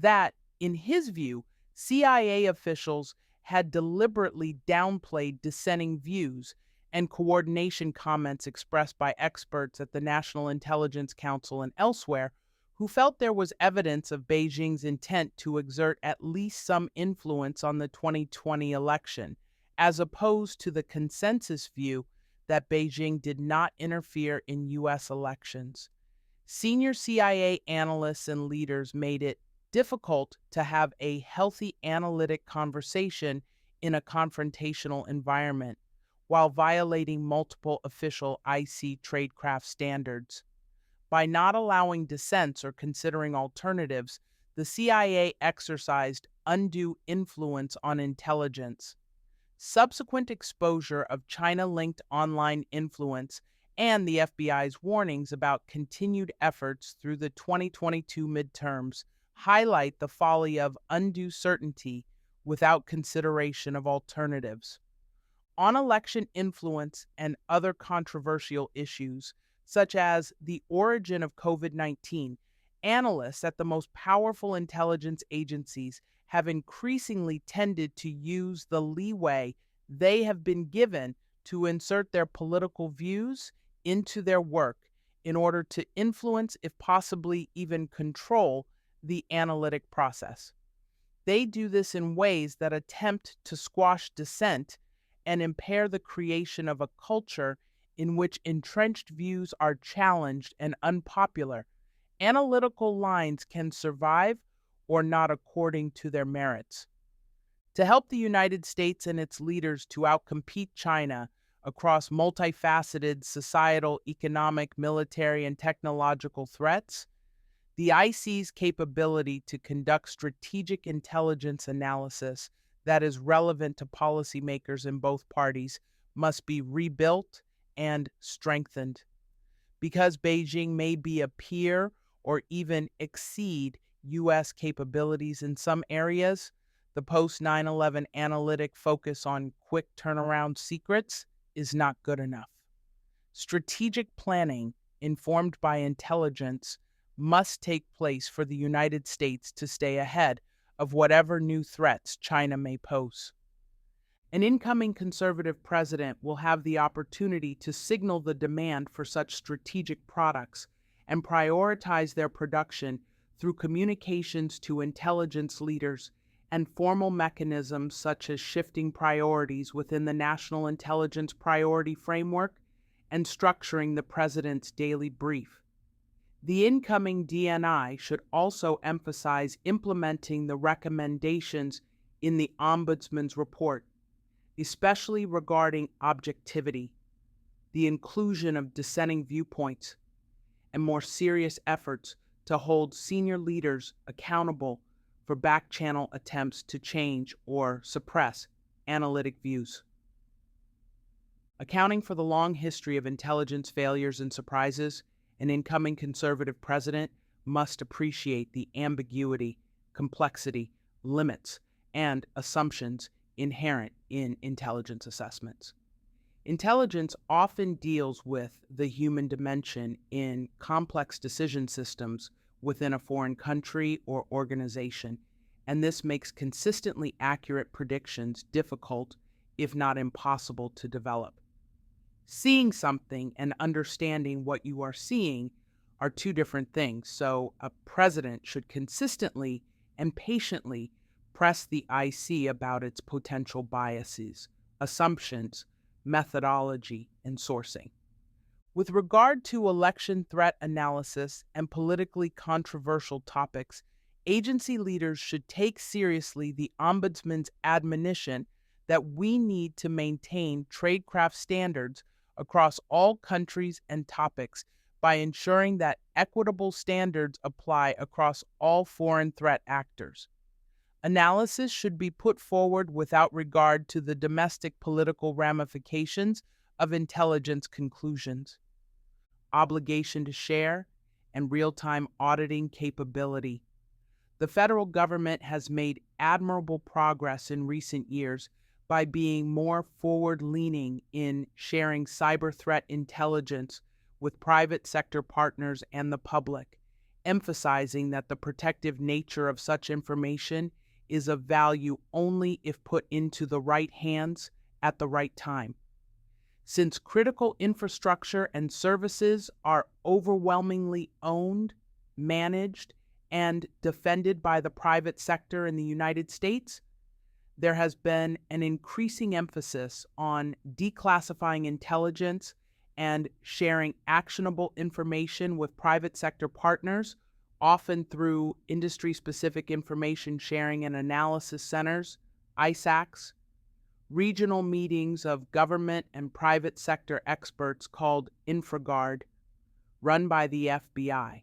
[SPEAKER 1] that, in his view, CIA officials had deliberately downplayed dissenting views and coordination comments expressed by experts at the National Intelligence Council and elsewhere who felt there was evidence of Beijing's intent to exert at least some influence on the 2020 election, as opposed to the consensus view that Beijing did not interfere in U.S. elections. Senior CIA analysts and leaders made it difficult to have a healthy analytic conversation in a confrontational environment, while violating multiple official IC tradecraft standards. By not allowing dissents or considering alternatives, the CIA exercised undue influence on intelligence. Subsequent exposure of China linked online influence and the FBI's warnings about continued efforts through the 2022 midterms highlight the folly of undue certainty without consideration of alternatives. On election influence and other controversial issues, such as the origin of COVID-19, analysts at the most powerful intelligence agencies have increasingly tended to use the leeway they have been given to insert their political views into their work in order to influence, if possibly even control, the analytic process. They do this in ways that attempt to squash dissent and impair the creation of a culture in which entrenched views are challenged and unpopular. Analytical lines can survive or not according to their merits. To help the United States and its leaders to outcompete China across multifaceted societal, economic, military, and technological threats, the IC's capability to conduct strategic intelligence analysis that is relevant to policymakers in both parties must be rebuilt and strengthened. Because Beijing may be a peer or even exceed U.S. capabilities in some areas, the post 9/11 analytic focus on quick turnaround secrets is not good enough. Strategic planning, informed by intelligence, must take place for the United States to stay ahead of whatever new threats China may pose. An incoming conservative president will have the opportunity to signal the demand for such strategic products and prioritize their production through communications to intelligence leaders and formal mechanisms such as shifting priorities within the National Intelligence Priority Framework and structuring the president's daily brief. The incoming DNI should also emphasize implementing the recommendations in the Ombudsman's report, especially regarding objectivity, the inclusion of dissenting viewpoints, and more serious efforts to hold senior leaders accountable for back-channel attempts to change or suppress analytic views. Accounting for the long history of intelligence failures and surprises, an incoming conservative president must appreciate the ambiguity, complexity, limits, and assumptions inherent in intelligence assessments. Intelligence often deals with the human dimension in complex decision systems within a foreign country or organization, and this makes consistently accurate predictions difficult, if not impossible, to develop. Seeing something and understanding what you are seeing are two different things, so a president should consistently and patiently press the IC about its potential biases, assumptions, methodology, and sourcing. With regard to election threat analysis and politically controversial topics, agency leaders should take seriously the Ombudsman's admonition that we need to maintain tradecraft standards across all countries and topics by ensuring that equitable standards apply across all foreign threat actors. Analysis should be put forward without regard to the domestic political ramifications of intelligence conclusions. Obligation to share, and real-time auditing capability. The federal government has made admirable progress in recent years by being more forward-leaning in sharing cyber threat intelligence with private sector partners and the public, emphasizing that the protective nature of such information is of value only if put into the right hands at the right time. Since critical infrastructure and services are overwhelmingly owned, managed, and defended by the private sector in the United States, there has been an increasing emphasis on declassifying intelligence and sharing actionable information with private sector partners, often through industry-specific information sharing and analysis centers, ISACs, regional meetings of government and private sector experts called InfraGard, run by the FBI,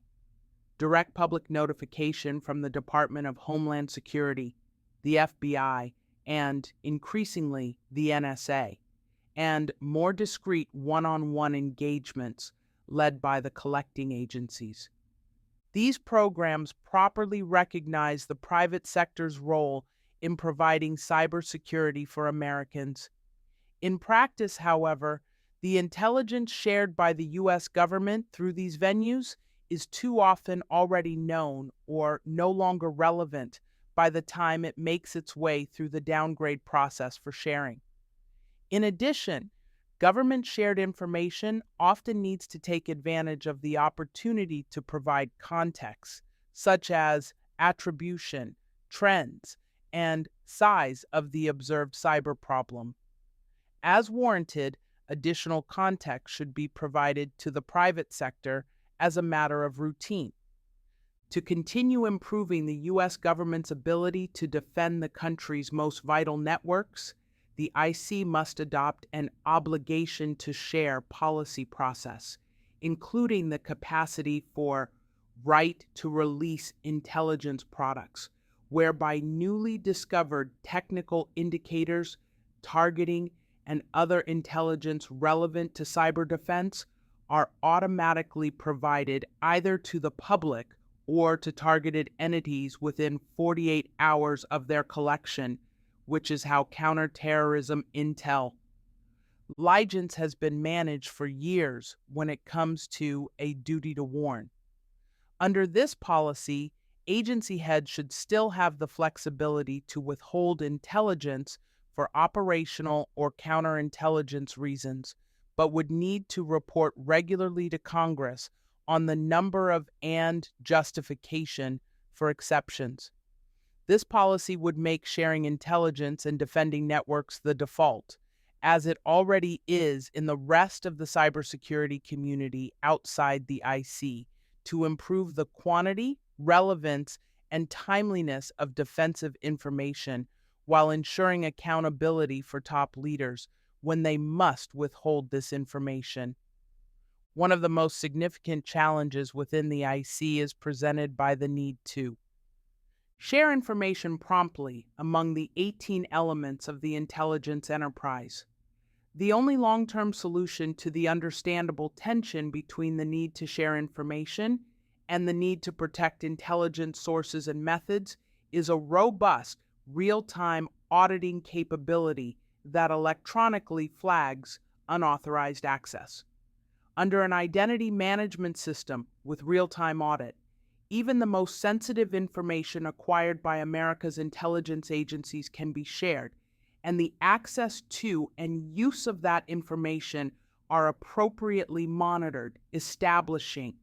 [SPEAKER 1] direct public notification from the Department of Homeland Security, the FBI, and increasingly the NSA, and more discreet one-on-one engagements led by the collecting agencies. These programs properly recognize the private sector's role in providing cybersecurity for Americans. In practice, however, the intelligence shared by the U.S. government through these venues is too often already known or no longer relevant by the time it makes its way through the downgrade process for sharing. In addition, government shared information often needs to take advantage of the opportunity to provide context, such as attribution, trends, and size of the observed cyber problem. As warranted, additional context should be provided to the private sector as a matter of routine. To continue improving the U.S. government's ability to defend the country's most vital networks, the IC must adopt an obligation to share policy process, including the capacity for right to release intelligence products, whereby newly discovered technical indicators, targeting, and other intelligence relevant to cyber defense are automatically provided either to the public or to targeted entities within 48 hours of their collection, which is how counterterrorism intel Ligence has been managed for years when it comes to a duty to warn. Under this policy, agency heads should still have the flexibility to withhold intelligence for operational or counterintelligence reasons, but would need to report regularly to Congress on the number of and justification for exceptions. This policy would make sharing intelligence and defending networks the default, as it already is in the rest of the cybersecurity community outside the IC, to improve the quantity, relevance, and timeliness of defensive information while ensuring accountability for top leaders when they must withhold this information. One of the most significant challenges within the IC is presented by the need to share information promptly among the 18 elements of the intelligence enterprise, The only long term solution to the understandable tension between the need to share information and the need to protect intelligence sources and methods is a robust, real time auditing capability that electronically flags unauthorized access. Under an identity management system with real time audit, even the most sensitive information acquired by America's intelligence agencies can be shared, and the access to and use of that information are appropriately monitored, establishing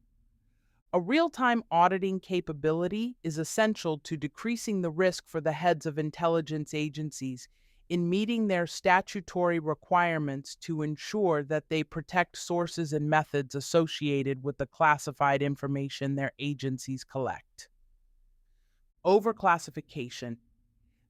[SPEAKER 1] a real time auditing capability is essential to decreasing the risk for the heads of intelligence agencies in meeting their statutory requirements to ensure that they protect sources and methods associated with the classified information their agencies collect. Overclassification.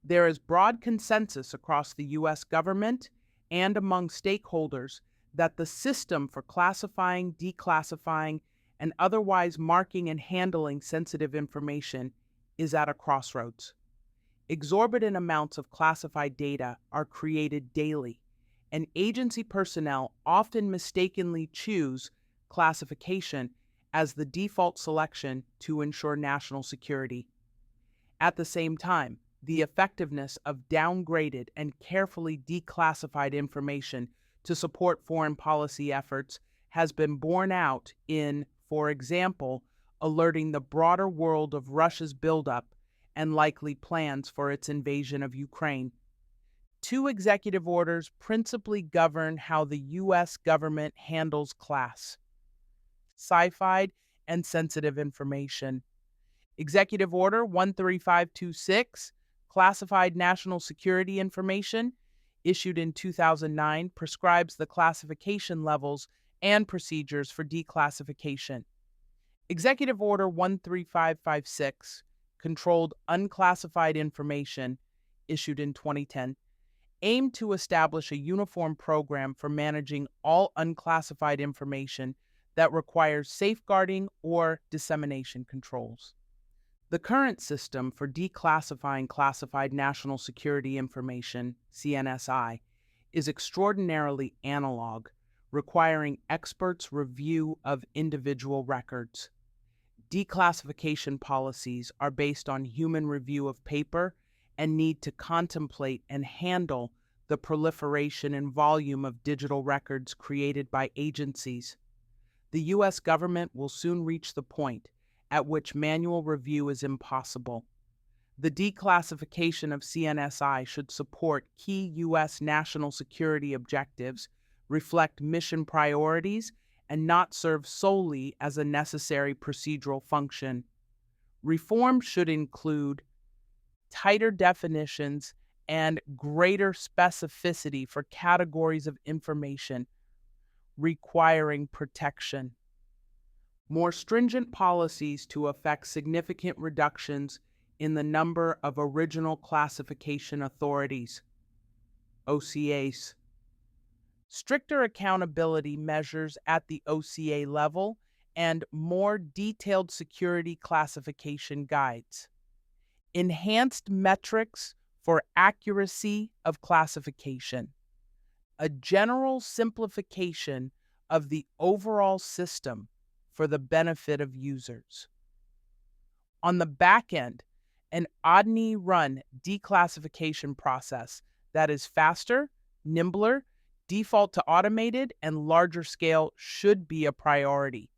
[SPEAKER 1] There is broad consensus across the U.S. government and among stakeholders that the system for classifying, declassifying, and otherwise marking and handling sensitive information is at a crossroads. Exorbitant amounts of classified data are created daily, and agency personnel often mistakenly choose classification as the default selection to ensure national security. At the same time, the effectiveness of downgraded and carefully declassified information to support foreign policy efforts has been borne out in, for example, alerting the broader world of Russia's buildup and likely plans for its invasion of Ukraine. Two executive orders principally govern how the U.S. government handles classified and sensitive information. Executive Order 13526, Classified National Security Information, issued in 2009, prescribes the classification levels and procedures for declassification. Executive Order 13556, Controlled Unclassified Information, issued in 2010, aimed to establish a uniform program for managing all unclassified information that requires safeguarding or dissemination controls. The current system for declassifying classified national security information, CNSI, is extraordinarily analog, requiring experts' review of individual records. Declassification policies are based on human review of paper and need to contemplate and handle the proliferation and volume of digital records created by agencies. The U.S. government will soon reach the point at which manual review is impossible. The declassification of CNSI should support key U.S. national security objectives, reflect mission priorities, and not serve solely as a necessary procedural function. Reform should include tighter definitions and greater specificity for categories of information requiring protection. More stringent policies to effect significant reductions in the number of original classification authorities, OCAs. Stricter accountability measures at the OCA level and more detailed security classification guides. Enhanced metrics for accuracy of classification. A general simplification of the overall system for the benefit of users. On the back end, an ODNI-run declassification process that is faster, nimbler, default to automated, and larger scale should be a priority.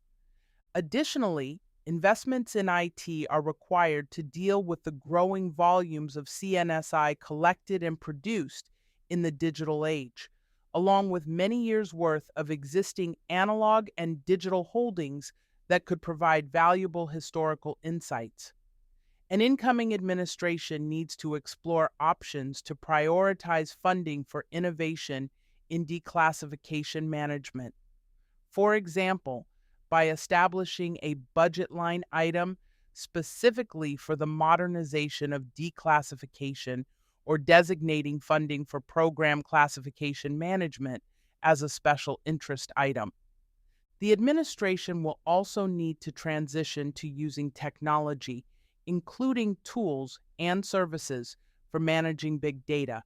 [SPEAKER 1] Additionally, investments in IT are required to deal with the growing volumes of CNSI collected and produced in the digital age, along with many years' worth of existing analog and digital holdings that could provide valuable historical insights. An incoming administration needs to explore options to prioritize funding for innovation in declassification management. For example, by establishing a budget line item specifically for the modernization of declassification or designating funding for program classification management as a special interest item. The administration will also need to transition to using technology, including tools and services for managing big data,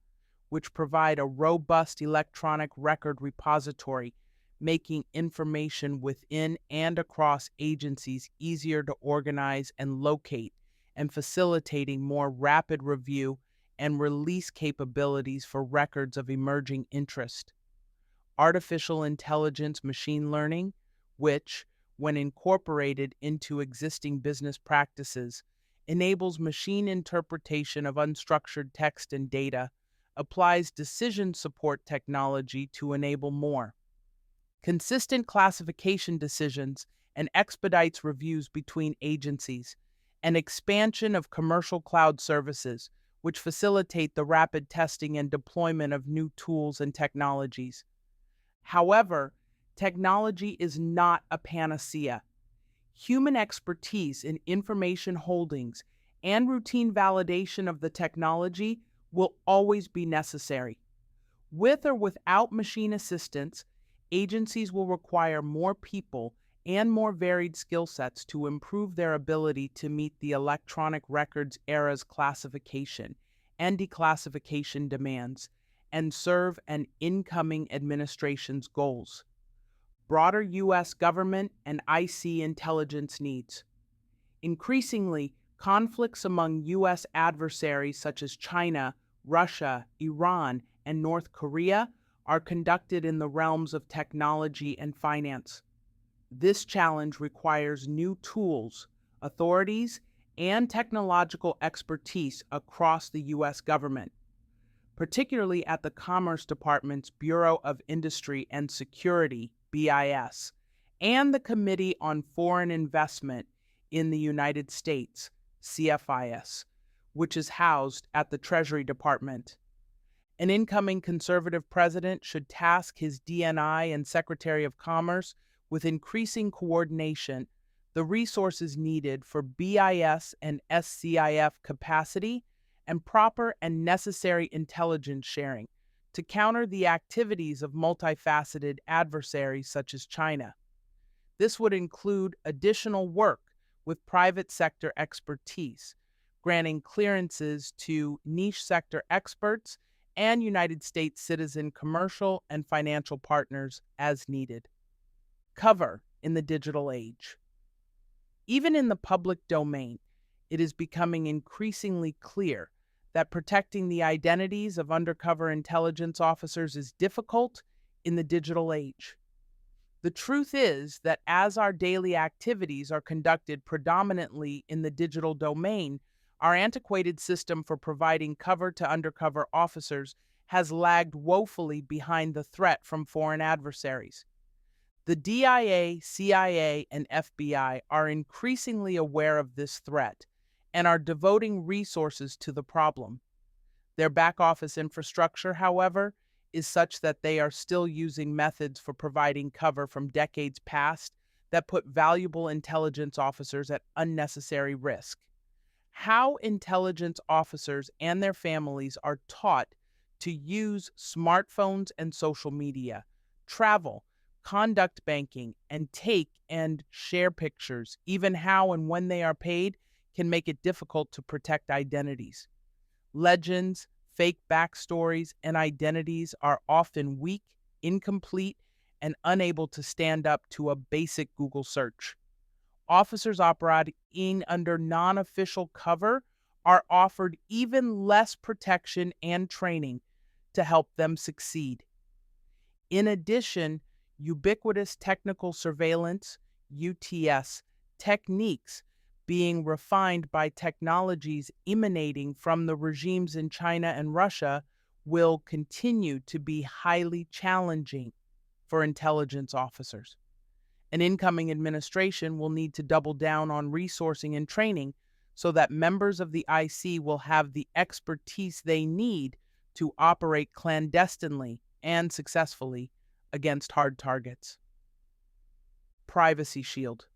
[SPEAKER 1] which provide a robust electronic record repository, making information within and across agencies easier to organize and locate, and facilitating more rapid review and release capabilities for records of emerging interest. Artificial intelligence machine learning, which, when incorporated into existing business practices, enables machine interpretation of unstructured text and data, applies decision support technology to enable more consistent classification decisions, and expedites reviews between agencies, and expansion of commercial cloud services, which facilitate the rapid testing and deployment of new tools and technologies. However, technology is not a panacea. Human expertise in information holdings and routine validation of the technology will always be necessary. With or without machine assistance, agencies will require more people and more varied skill sets to improve their ability to meet the electronic records era's classification and declassification demands and serve an incoming administration's goals. Broader U.S. government and IC intelligence needs. Increasingly, conflicts among U.S. adversaries such as China, Russia, Iran, and North Korea are conducted in the realms of technology and finance. This challenge requires new tools, authorities, and technological expertise across the U.S. government, particularly at the Commerce Department's Bureau of Industry and Security, BIS, and the Committee on Foreign Investment in the United States, CFIS, which is housed at the Treasury Department. An incoming conservative president should task his DNI and Secretary of Commerce with increasing coordination, the resources needed for BIS and SCIF capacity, and proper and necessary intelligence sharing to counter the activities of multifaceted adversaries such as China. This would include additional work with private sector expertise, granting clearances to niche sector experts and United States citizen commercial and financial partners as needed. Cover in the digital age. Even in the public domain, it is becoming increasingly clear that protecting the identities of undercover intelligence officers is difficult in the digital age. The truth is that as our daily activities are conducted predominantly in the digital domain, our antiquated system for providing cover to undercover officers has lagged woefully behind the threat from foreign adversaries. The DIA, CIA, and FBI are increasingly aware of this threat and are devoting resources to the problem. Their back office infrastructure, however, is such that they are still using methods for providing cover from decades past that put valuable intelligence officers at unnecessary risk. How intelligence officers and their families are taught to use smartphones and social media, travel, conduct banking, and take and share pictures, even how and when they are paid, can make it difficult to protect identities. Legends, fake backstories, and identities are often weak, incomplete, and unable to stand up to a basic Google search. Officers operating under non-official cover are offered even less protection and training to help them succeed. In addition, ubiquitous technical surveillance, UTS, techniques being refined by technologies emanating from the regimes in China and Russia will continue to be highly challenging for intelligence officers. An incoming administration will need to double down on resourcing and training so that members of the IC will have the expertise they need to operate clandestinely and successfully against hard targets. Privacy Shield.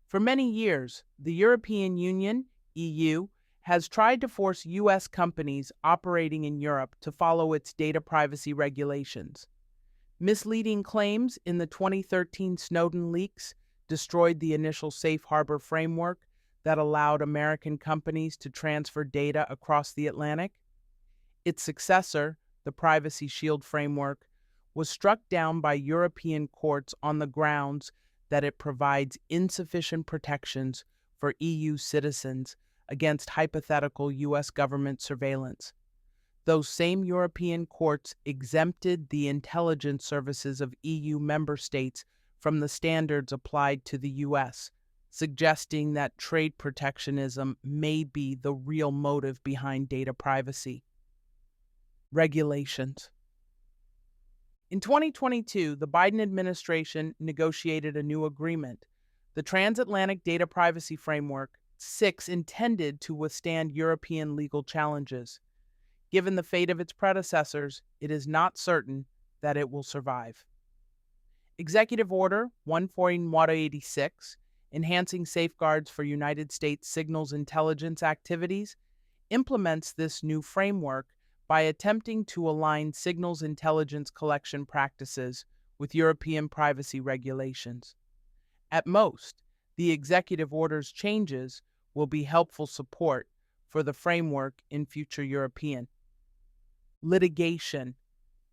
[SPEAKER 1] For many years, the European Union, EU, has tried to force U.S. companies operating in Europe to follow its data privacy regulations. Misleading claims in the 2013 Snowden leaks destroyed the initial safe harbor framework that allowed American companies to transfer data across the Atlantic. Its successor, the Privacy Shield framework, was struck down by European courts on the grounds that it provides insufficient protections for EU citizens against hypothetical U.S. government surveillance. Those same European courts exempted the intelligence services of EU member states from the standards applied to the U.S., suggesting that trade protectionism may be the real motive behind data privacy. Regulations. In 2022, the Biden administration negotiated a new agreement, the Transatlantic Data Privacy Framework 6, intended to withstand European legal challenges. Given the fate of its predecessors, it is not certain that it will survive. Executive Order 14186, Enhancing Safeguards for United States Signals Intelligence Activities, implements this new framework by attempting to align signals intelligence collection practices with European privacy regulations. At most, the executive order's changes will be helpful support for the framework in future European litigation.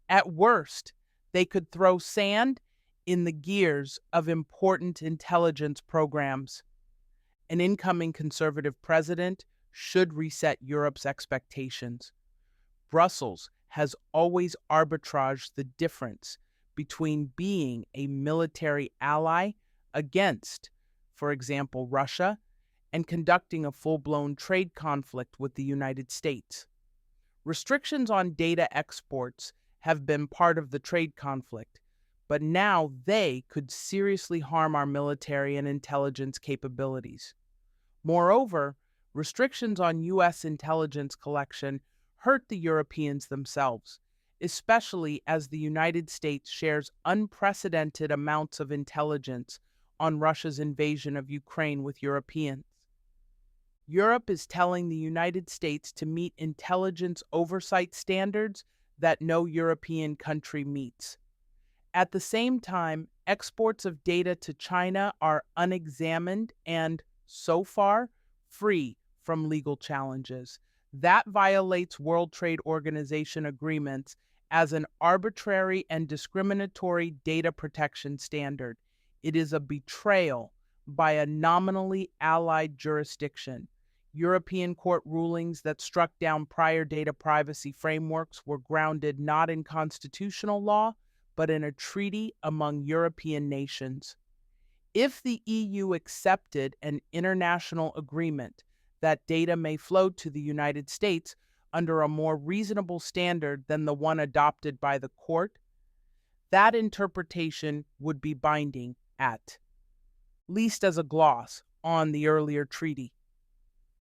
[SPEAKER 1] At worst, they could throw sand in the gears of important intelligence programs. An incoming conservative president should reset Europe's expectations. Brussels has always arbitraged the difference between being a military ally against, for example, Russia, and conducting a full-blown trade conflict with the United States. Restrictions on data exports have been part of the trade conflict, but now they could seriously harm our military and intelligence capabilities. Moreover, restrictions on U.S. intelligence collection hurt the Europeans themselves, especially as the United States shares unprecedented amounts of intelligence on Russia's invasion of Ukraine with Europeans. Europe is telling the United States to meet intelligence oversight standards that no European country meets. At the same time, exports of data to China are unexamined and, so far, free from legal challenges. That violates World Trade Organization agreements as an arbitrary and discriminatory data protection standard. It is a betrayal by a nominally allied jurisdiction. European court rulings that struck down prior data privacy frameworks were grounded not in constitutional law, but in a treaty among European nations. If the EU accepted an international agreement that data may flow to the United States under a more reasonable standard than the one adopted by the court, that interpretation would be binding at least as a gloss on the earlier treaty.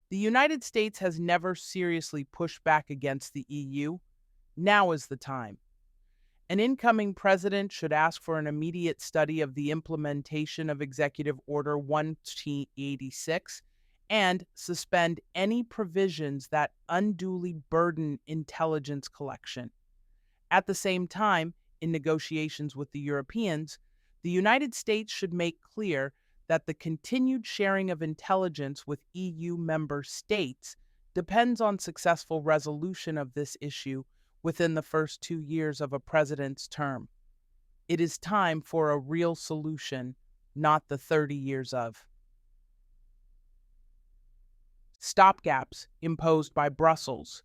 [SPEAKER 1] The United States has never seriously pushed back against the EU. Now is the time. An incoming president should ask for an immediate study of the implementation of Executive Order 186 and suspend any provisions that unduly burden intelligence collection. At the same time, in negotiations with the Europeans, the United States should make clear that the continued sharing of intelligence with EU member states depends on successful resolution of this issue within the first 2 years of a president's term. It is time for a real solution, not the 30 years of stopgaps imposed by Brussels.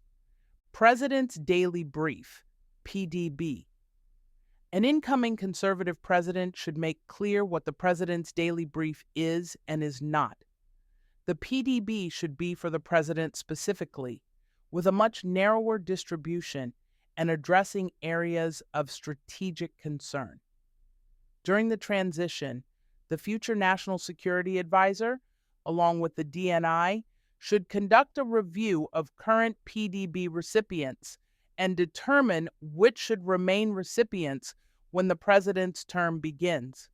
[SPEAKER 1] President's Daily Brief, PDB. An incoming conservative president should make clear what the president's daily brief is and is not. The PDB should be for the president specifically, with a much narrower distribution and addressing areas of strategic concern. During the transition, the future National Security Advisor, along with the DNI, should conduct a review of current PDB recipients and determine which should remain recipients when the president's term begins.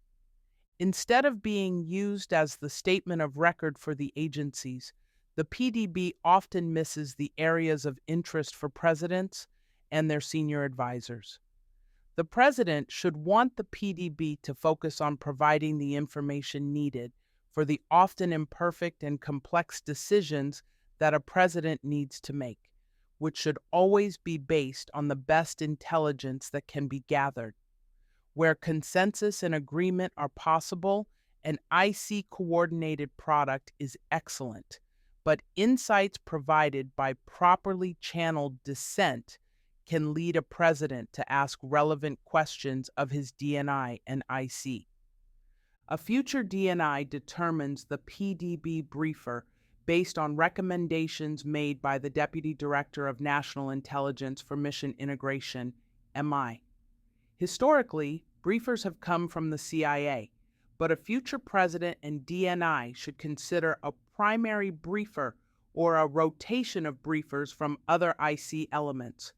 [SPEAKER 1] Instead of being used as the statement of record for the agencies, the PDB often misses the areas of interest for presidents and their senior advisors. The president should want the PDB to focus on providing the information needed for the often imperfect and complex decisions that a president needs to make, which should always be based on the best intelligence that can be gathered. Where consensus and agreement are possible, an IC coordinated product is excellent, but insights provided by properly channeled dissent can lead a president to ask relevant questions of his DNI and IC. A future DNI determines the PDB briefer based on recommendations made by the Deputy Director of National Intelligence for Mission Integration, MI. Historically, briefers have come from the CIA, but a future president and DNI should consider a primary briefer or a rotation of briefers from other IC elements.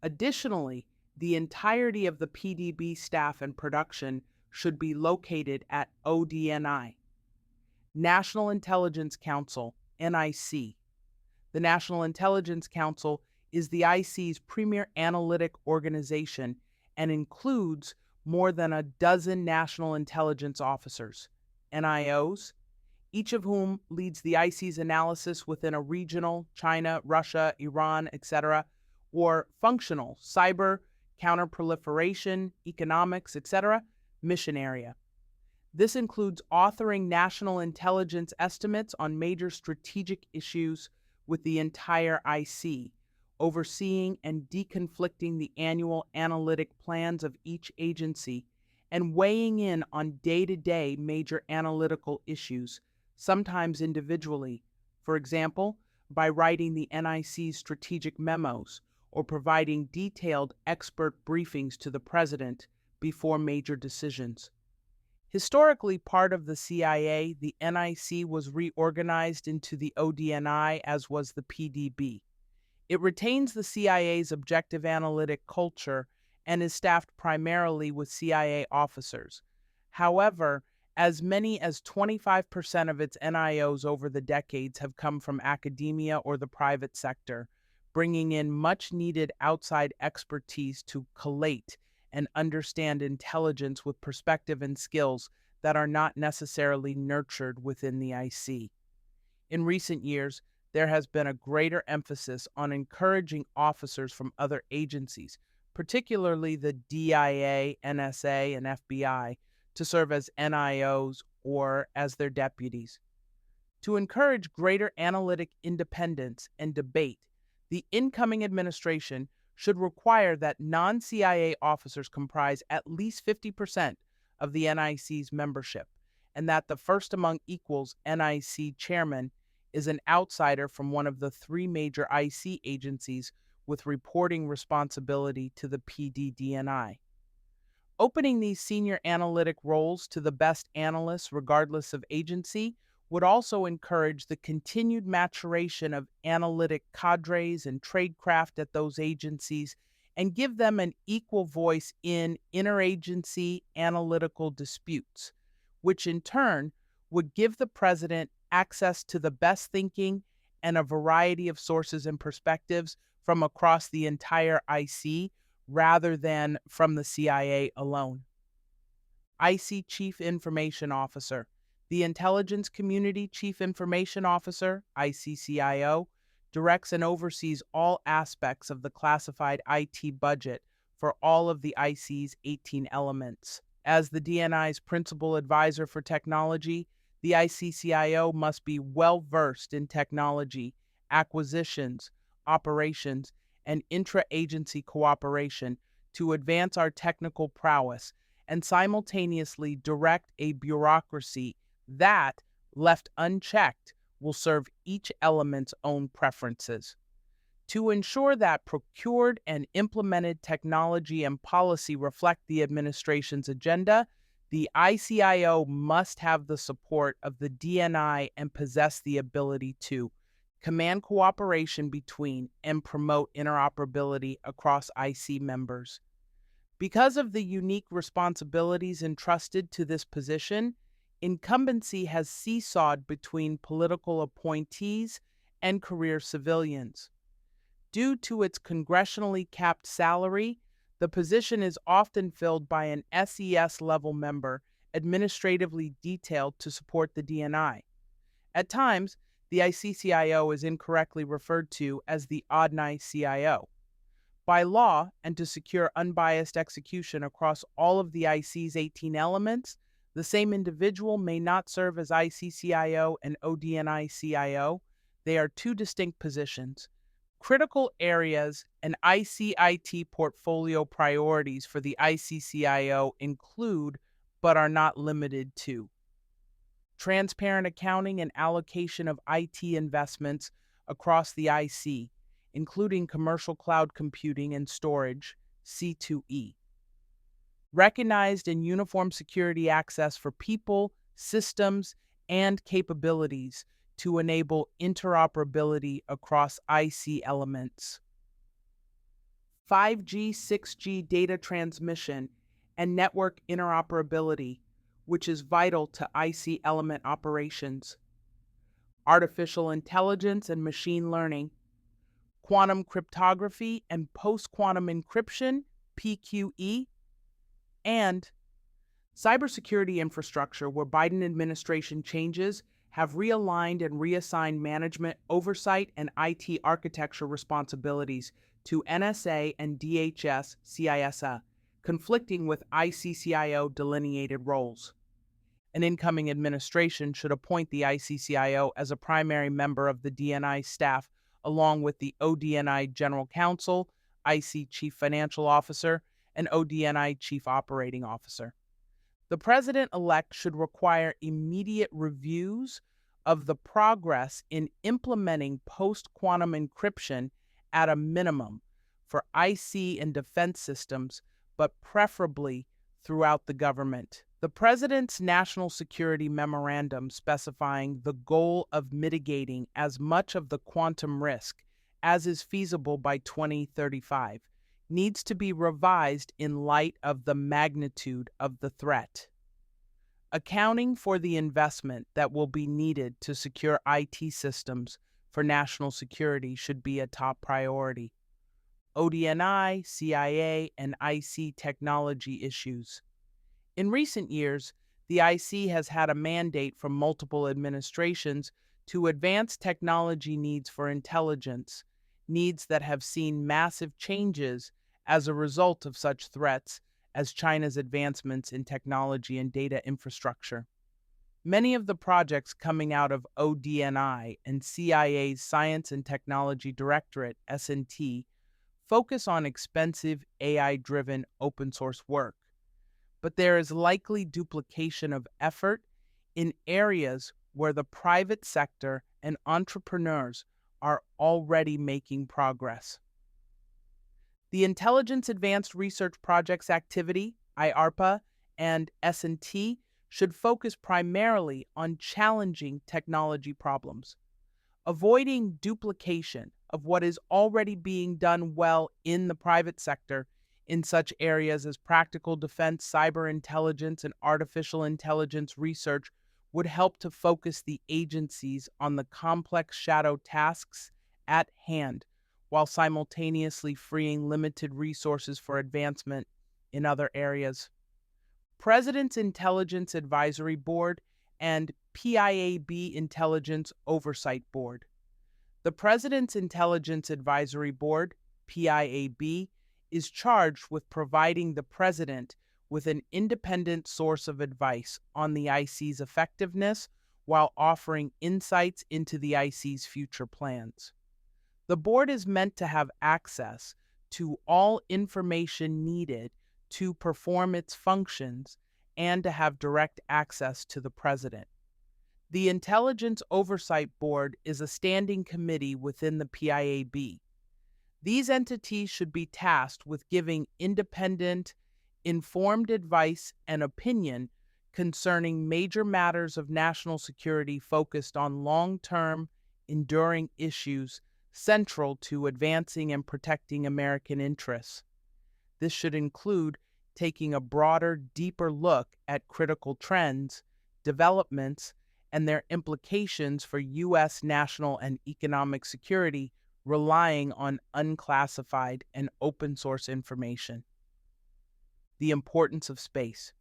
[SPEAKER 1] Additionally, the entirety of the PDB staff and production should be located at ODNI. National Intelligence Council, NIC. The National Intelligence Council is the IC's premier analytic organization and includes more than a dozen national intelligence officers, NIOs, each of whom leads the IC's analysis within a regional, China, Russia, Iran, etc., or functional, cyber, counterproliferation, economics, etc., mission area. This includes authoring national intelligence estimates on major strategic issues with the entire IC, overseeing and deconflicting the annual analytic plans of each agency, and weighing in on day-to-day major analytical issues, sometimes individually, for example, by writing the NIC's strategic memos or providing detailed expert briefings to the president before major decisions. Historically part of the CIA, the NIC was reorganized into the ODNI, as was the PDB. It retains the CIA's objective analytic culture and is staffed primarily with CIA officers. However, as many as 25% of its NIOs over the decades have come from academia or the private sector, bringing in much-needed outside expertise to collate and understand intelligence with perspective and skills that are not necessarily nurtured within the IC. In recent years, there has been a greater emphasis on encouraging officers from other agencies, particularly the DIA, NSA, and FBI, to serve as NIOs or as their deputies. To encourage greater analytic independence and debate, the incoming administration should require that non-CIA officers comprise at least 50% of the NIC's membership, and that the first among equals NIC chairman is an outsider from one of the three major IC agencies with reporting responsibility to the PDDNI. Opening these senior analytic roles to the best analysts regardless of agency would also encourage the continued maturation of analytic cadres and tradecraft at those agencies and give them an equal voice in interagency analytical disputes, which in turn would give the president access to the best thinking and a variety of sources and perspectives from across the entire IC rather than from the CIA alone. IC Chief Information Officer. The Intelligence Community Chief Information Officer, ICCIO, directs and oversees all aspects of the classified IT budget for all of the IC's 18 elements. As the DNI's principal advisor for technology, the ICCIO must be well-versed in technology, acquisitions, operations, and intra-agency cooperation to advance our technical prowess and simultaneously direct a bureaucracy that, left unchecked, will serve each element's own preferences. To ensure that procured and implemented technology and policy reflect the administration's agenda, the ICIO must have the support of the DNI and possess the ability to command cooperation between and promote interoperability across IC members. Because of the unique responsibilities entrusted to this position, incumbency has seesawed between political appointees and career civilians. Due to its congressionally capped salary, the position is often filled by an SES-level member administratively detailed to support the DNI. At times, the ICCIO is incorrectly referred to as the ODNI CIO. By law, and to secure unbiased execution across all of the IC's 18 elements, the same individual may not serve as ICCIO and ODNI CIO. They are two distinct positions. Critical areas and ICIT portfolio priorities for the ICCIO include, but are not limited to, transparent accounting and allocation of IT investments across the IC, including commercial cloud computing and storage, C2E. Recognized and uniform security access for people, systems, and capabilities to enable interoperability across IC elements. 5G, 6G data transmission and network interoperability, which is vital to IC element operations. Artificial intelligence and machine learning, quantum cryptography and post-quantum encryption, PQE, and cybersecurity infrastructure, where Biden administration changes have realigned and reassigned management, oversight, and IT architecture responsibilities to NSA and DHS CISA, conflicting with ICCIO delineated roles. An incoming administration should appoint the ICCIO as a primary member of the DNI staff, along with the ODNI General Counsel, IC Chief Financial Officer, and ODNI Chief Operating Officer. The president-elect should require immediate reviews of the progress in implementing post-quantum encryption at a minimum for IC and defense systems, but preferably throughout the government. The President's National Security Memorandum specifying the goal of mitigating as much of the quantum risk as is feasible by 2035 needs to be revised in light of the magnitude of the threat. Accounting for the investment that will be needed to secure IT systems for national security should be a top priority. ODNI, CIA, and IC technology issues. In recent years, the IC has had a mandate from multiple administrations to advance technology needs for intelligence, needs that have seen massive changes as a result of such threats as China's advancements in technology and data infrastructure. Many of the projects coming out of ODNI and CIA's Science and Technology Directorate, S&T, focus on expensive AI-driven open-source work, but there is likely duplication of effort in areas where the private sector and entrepreneurs are already making progress. The Intelligence Advanced Research Projects Activity, IARPA, and S&T should focus primarily on challenging technology problems, avoiding duplication of what is already being done well in the private sector in such areas as practical defense, cyber intelligence, and artificial intelligence research would help to focus the agencies on the complex shadow tasks at hand, while simultaneously freeing limited resources for advancement in other areas. President's Intelligence Advisory Board and PIAB Intelligence Oversight Board. The President's Intelligence Advisory Board, PIAB, is charged with providing the President with an independent source of advice on the IC's effectiveness while offering insights into the IC's future plans. The board is meant to have access to all information needed to perform its functions and to have direct access to the President. The Intelligence Oversight Board is a standing committee within the PIAB. These entities should be tasked with giving independent, informed advice and opinion concerning major matters of national security focused on long-term, enduring issues central to advancing and protecting American interests. This should include taking a broader, deeper look at critical trends, developments, and their implications for U.S. national and economic security, relying on unclassified and open-source information. The importance of space.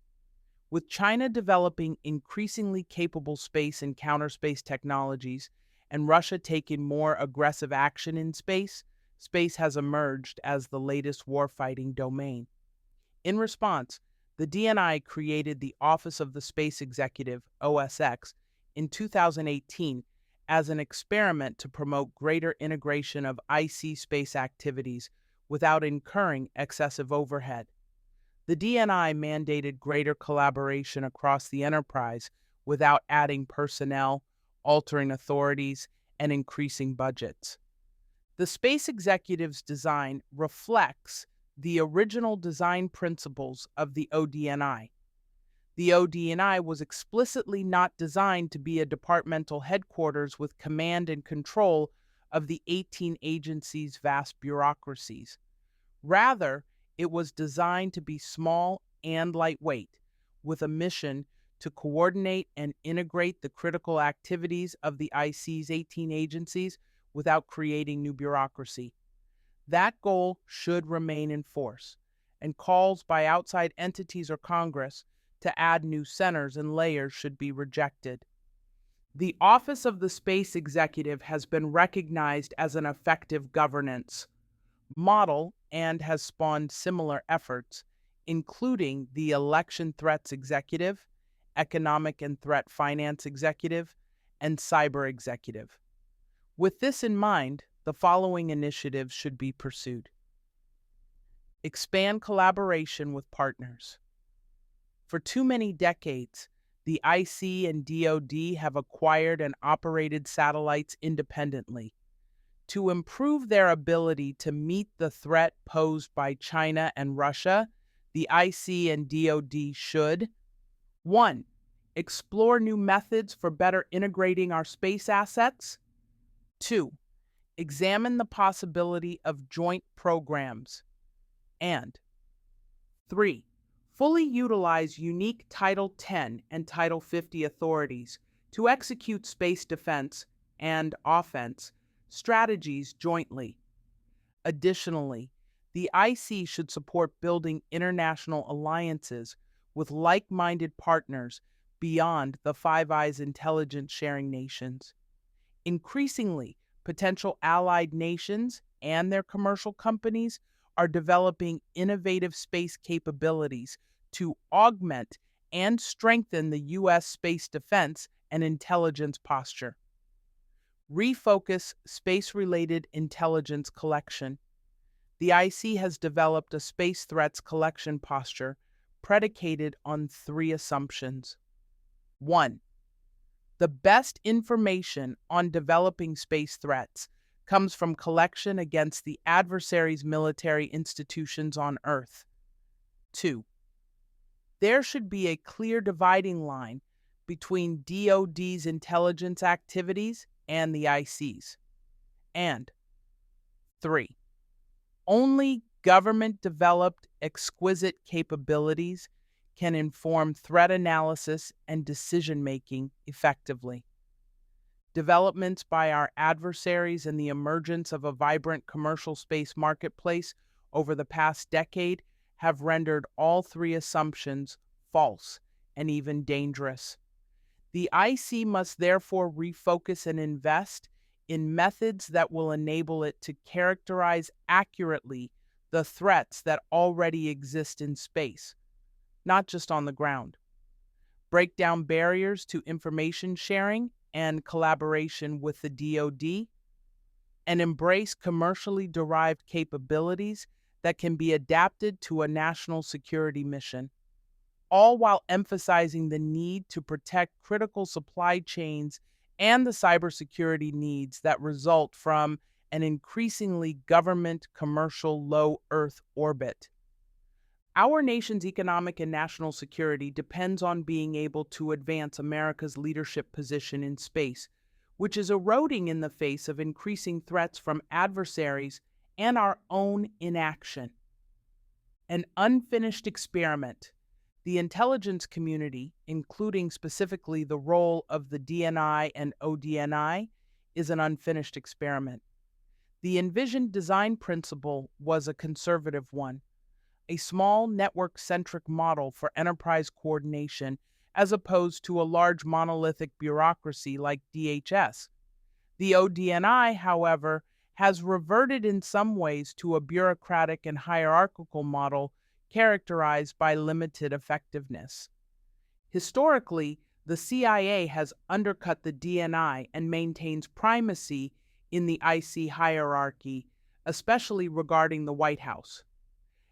[SPEAKER 1] With China developing increasingly capable space and counterspace technologies, and Russia taking more aggressive action in space, space has emerged as the latest warfighting domain. In response, the DNI created the Office of the Space Executive, OSX, in 2018 as an experiment to promote greater integration of IC space activities without incurring excessive overhead. The DNI mandated greater collaboration across the enterprise without adding personnel, altering authorities, and increasing budgets. The space executive's design reflects the original design principles of the ODNI. The ODNI was explicitly not designed to be a departmental headquarters with command and control of the 18 agencies' vast bureaucracies. Rather, it was designed to be small and lightweight, with a mission to coordinate and integrate the critical activities of the IC's 18 agencies without creating new bureaucracy. That goal should remain in force, and calls by outside entities or Congress to add new centers and layers should be rejected. The Office of the Space Executive has been recognized as an effective governance model and has spawned similar efforts, including the Election Threats Executive, Economic and Threat Finance Executive, and Cyber Executive. With this in mind, the following initiatives should be pursued. Expand collaboration with partners. For too many decades, the IC and DoD have acquired and operated satellites independently. To improve their ability to meet the threat posed by China and Russia, the IC and DoD should 1. Explore new methods for better integrating our space assets. 2. Examine the possibility of joint programs. And 3. Fully utilize unique Title 10 and Title 50 authorities to execute space defense and offense strategies jointly. Additionally, the IC should support building international alliances with like-minded partners beyond the Five Eyes intelligence sharing nations. Increasingly, potential allied nations and their commercial companies are developing innovative space capabilities to augment and strengthen the U.S. space defense and intelligence posture. Refocus space-related intelligence collection. The IC has developed a space threats collection posture predicated on 3 assumptions. 1. The best information on developing space threats comes from collection against the adversary's military institutions on Earth. 2. There should be a clear dividing line between DoD's intelligence activities and the IC's. And 3. Only government-developed exquisite capabilities can inform threat analysis and decision-making effectively. Developments by our adversaries and the emergence of a vibrant commercial space marketplace over the past decade have rendered all 3 assumptions false and even dangerous. The IC must therefore refocus and invest in methods that will enable it to characterize accurately the threats that already exist in space, not just on the ground. Break down barriers to information sharing and collaboration with the DoD, and embrace commercially derived capabilities that can be adapted to a national security mission, all while emphasizing the need to protect critical supply chains and the cybersecurity needs that result from an increasingly government commercial low Earth orbit. Our nation's economic and national security depends on being able to advance America's leadership position in space, which is eroding in the face of increasing threats from adversaries and our own inaction. An unfinished experiment. The intelligence community, including specifically the role of the DNI and ODNI, is an unfinished experiment. The envisioned design principle was a conservative one, a small network-centric model for enterprise coordination as opposed to a large monolithic bureaucracy like DHS. The ODNI, however, has reverted in some ways to a bureaucratic and hierarchical model characterized by limited effectiveness. Historically, the CIA has undercut the DNI and maintains primacy in the IC hierarchy, especially regarding the White House.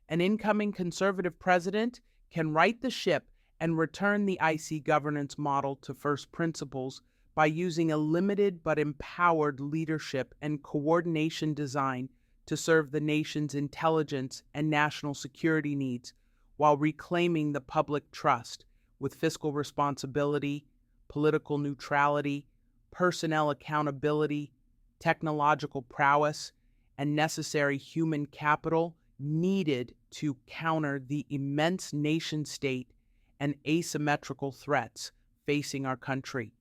[SPEAKER 1] An incoming conservative president can right the ship and return the IC governance model to first principles by using a limited but empowered leadership and coordination design to serve the nation's intelligence and national security needs while reclaiming the public trust with fiscal responsibility, political neutrality, personnel accountability, technological prowess, and necessary human capital needed to counter the immense nation state and asymmetrical threats facing our country.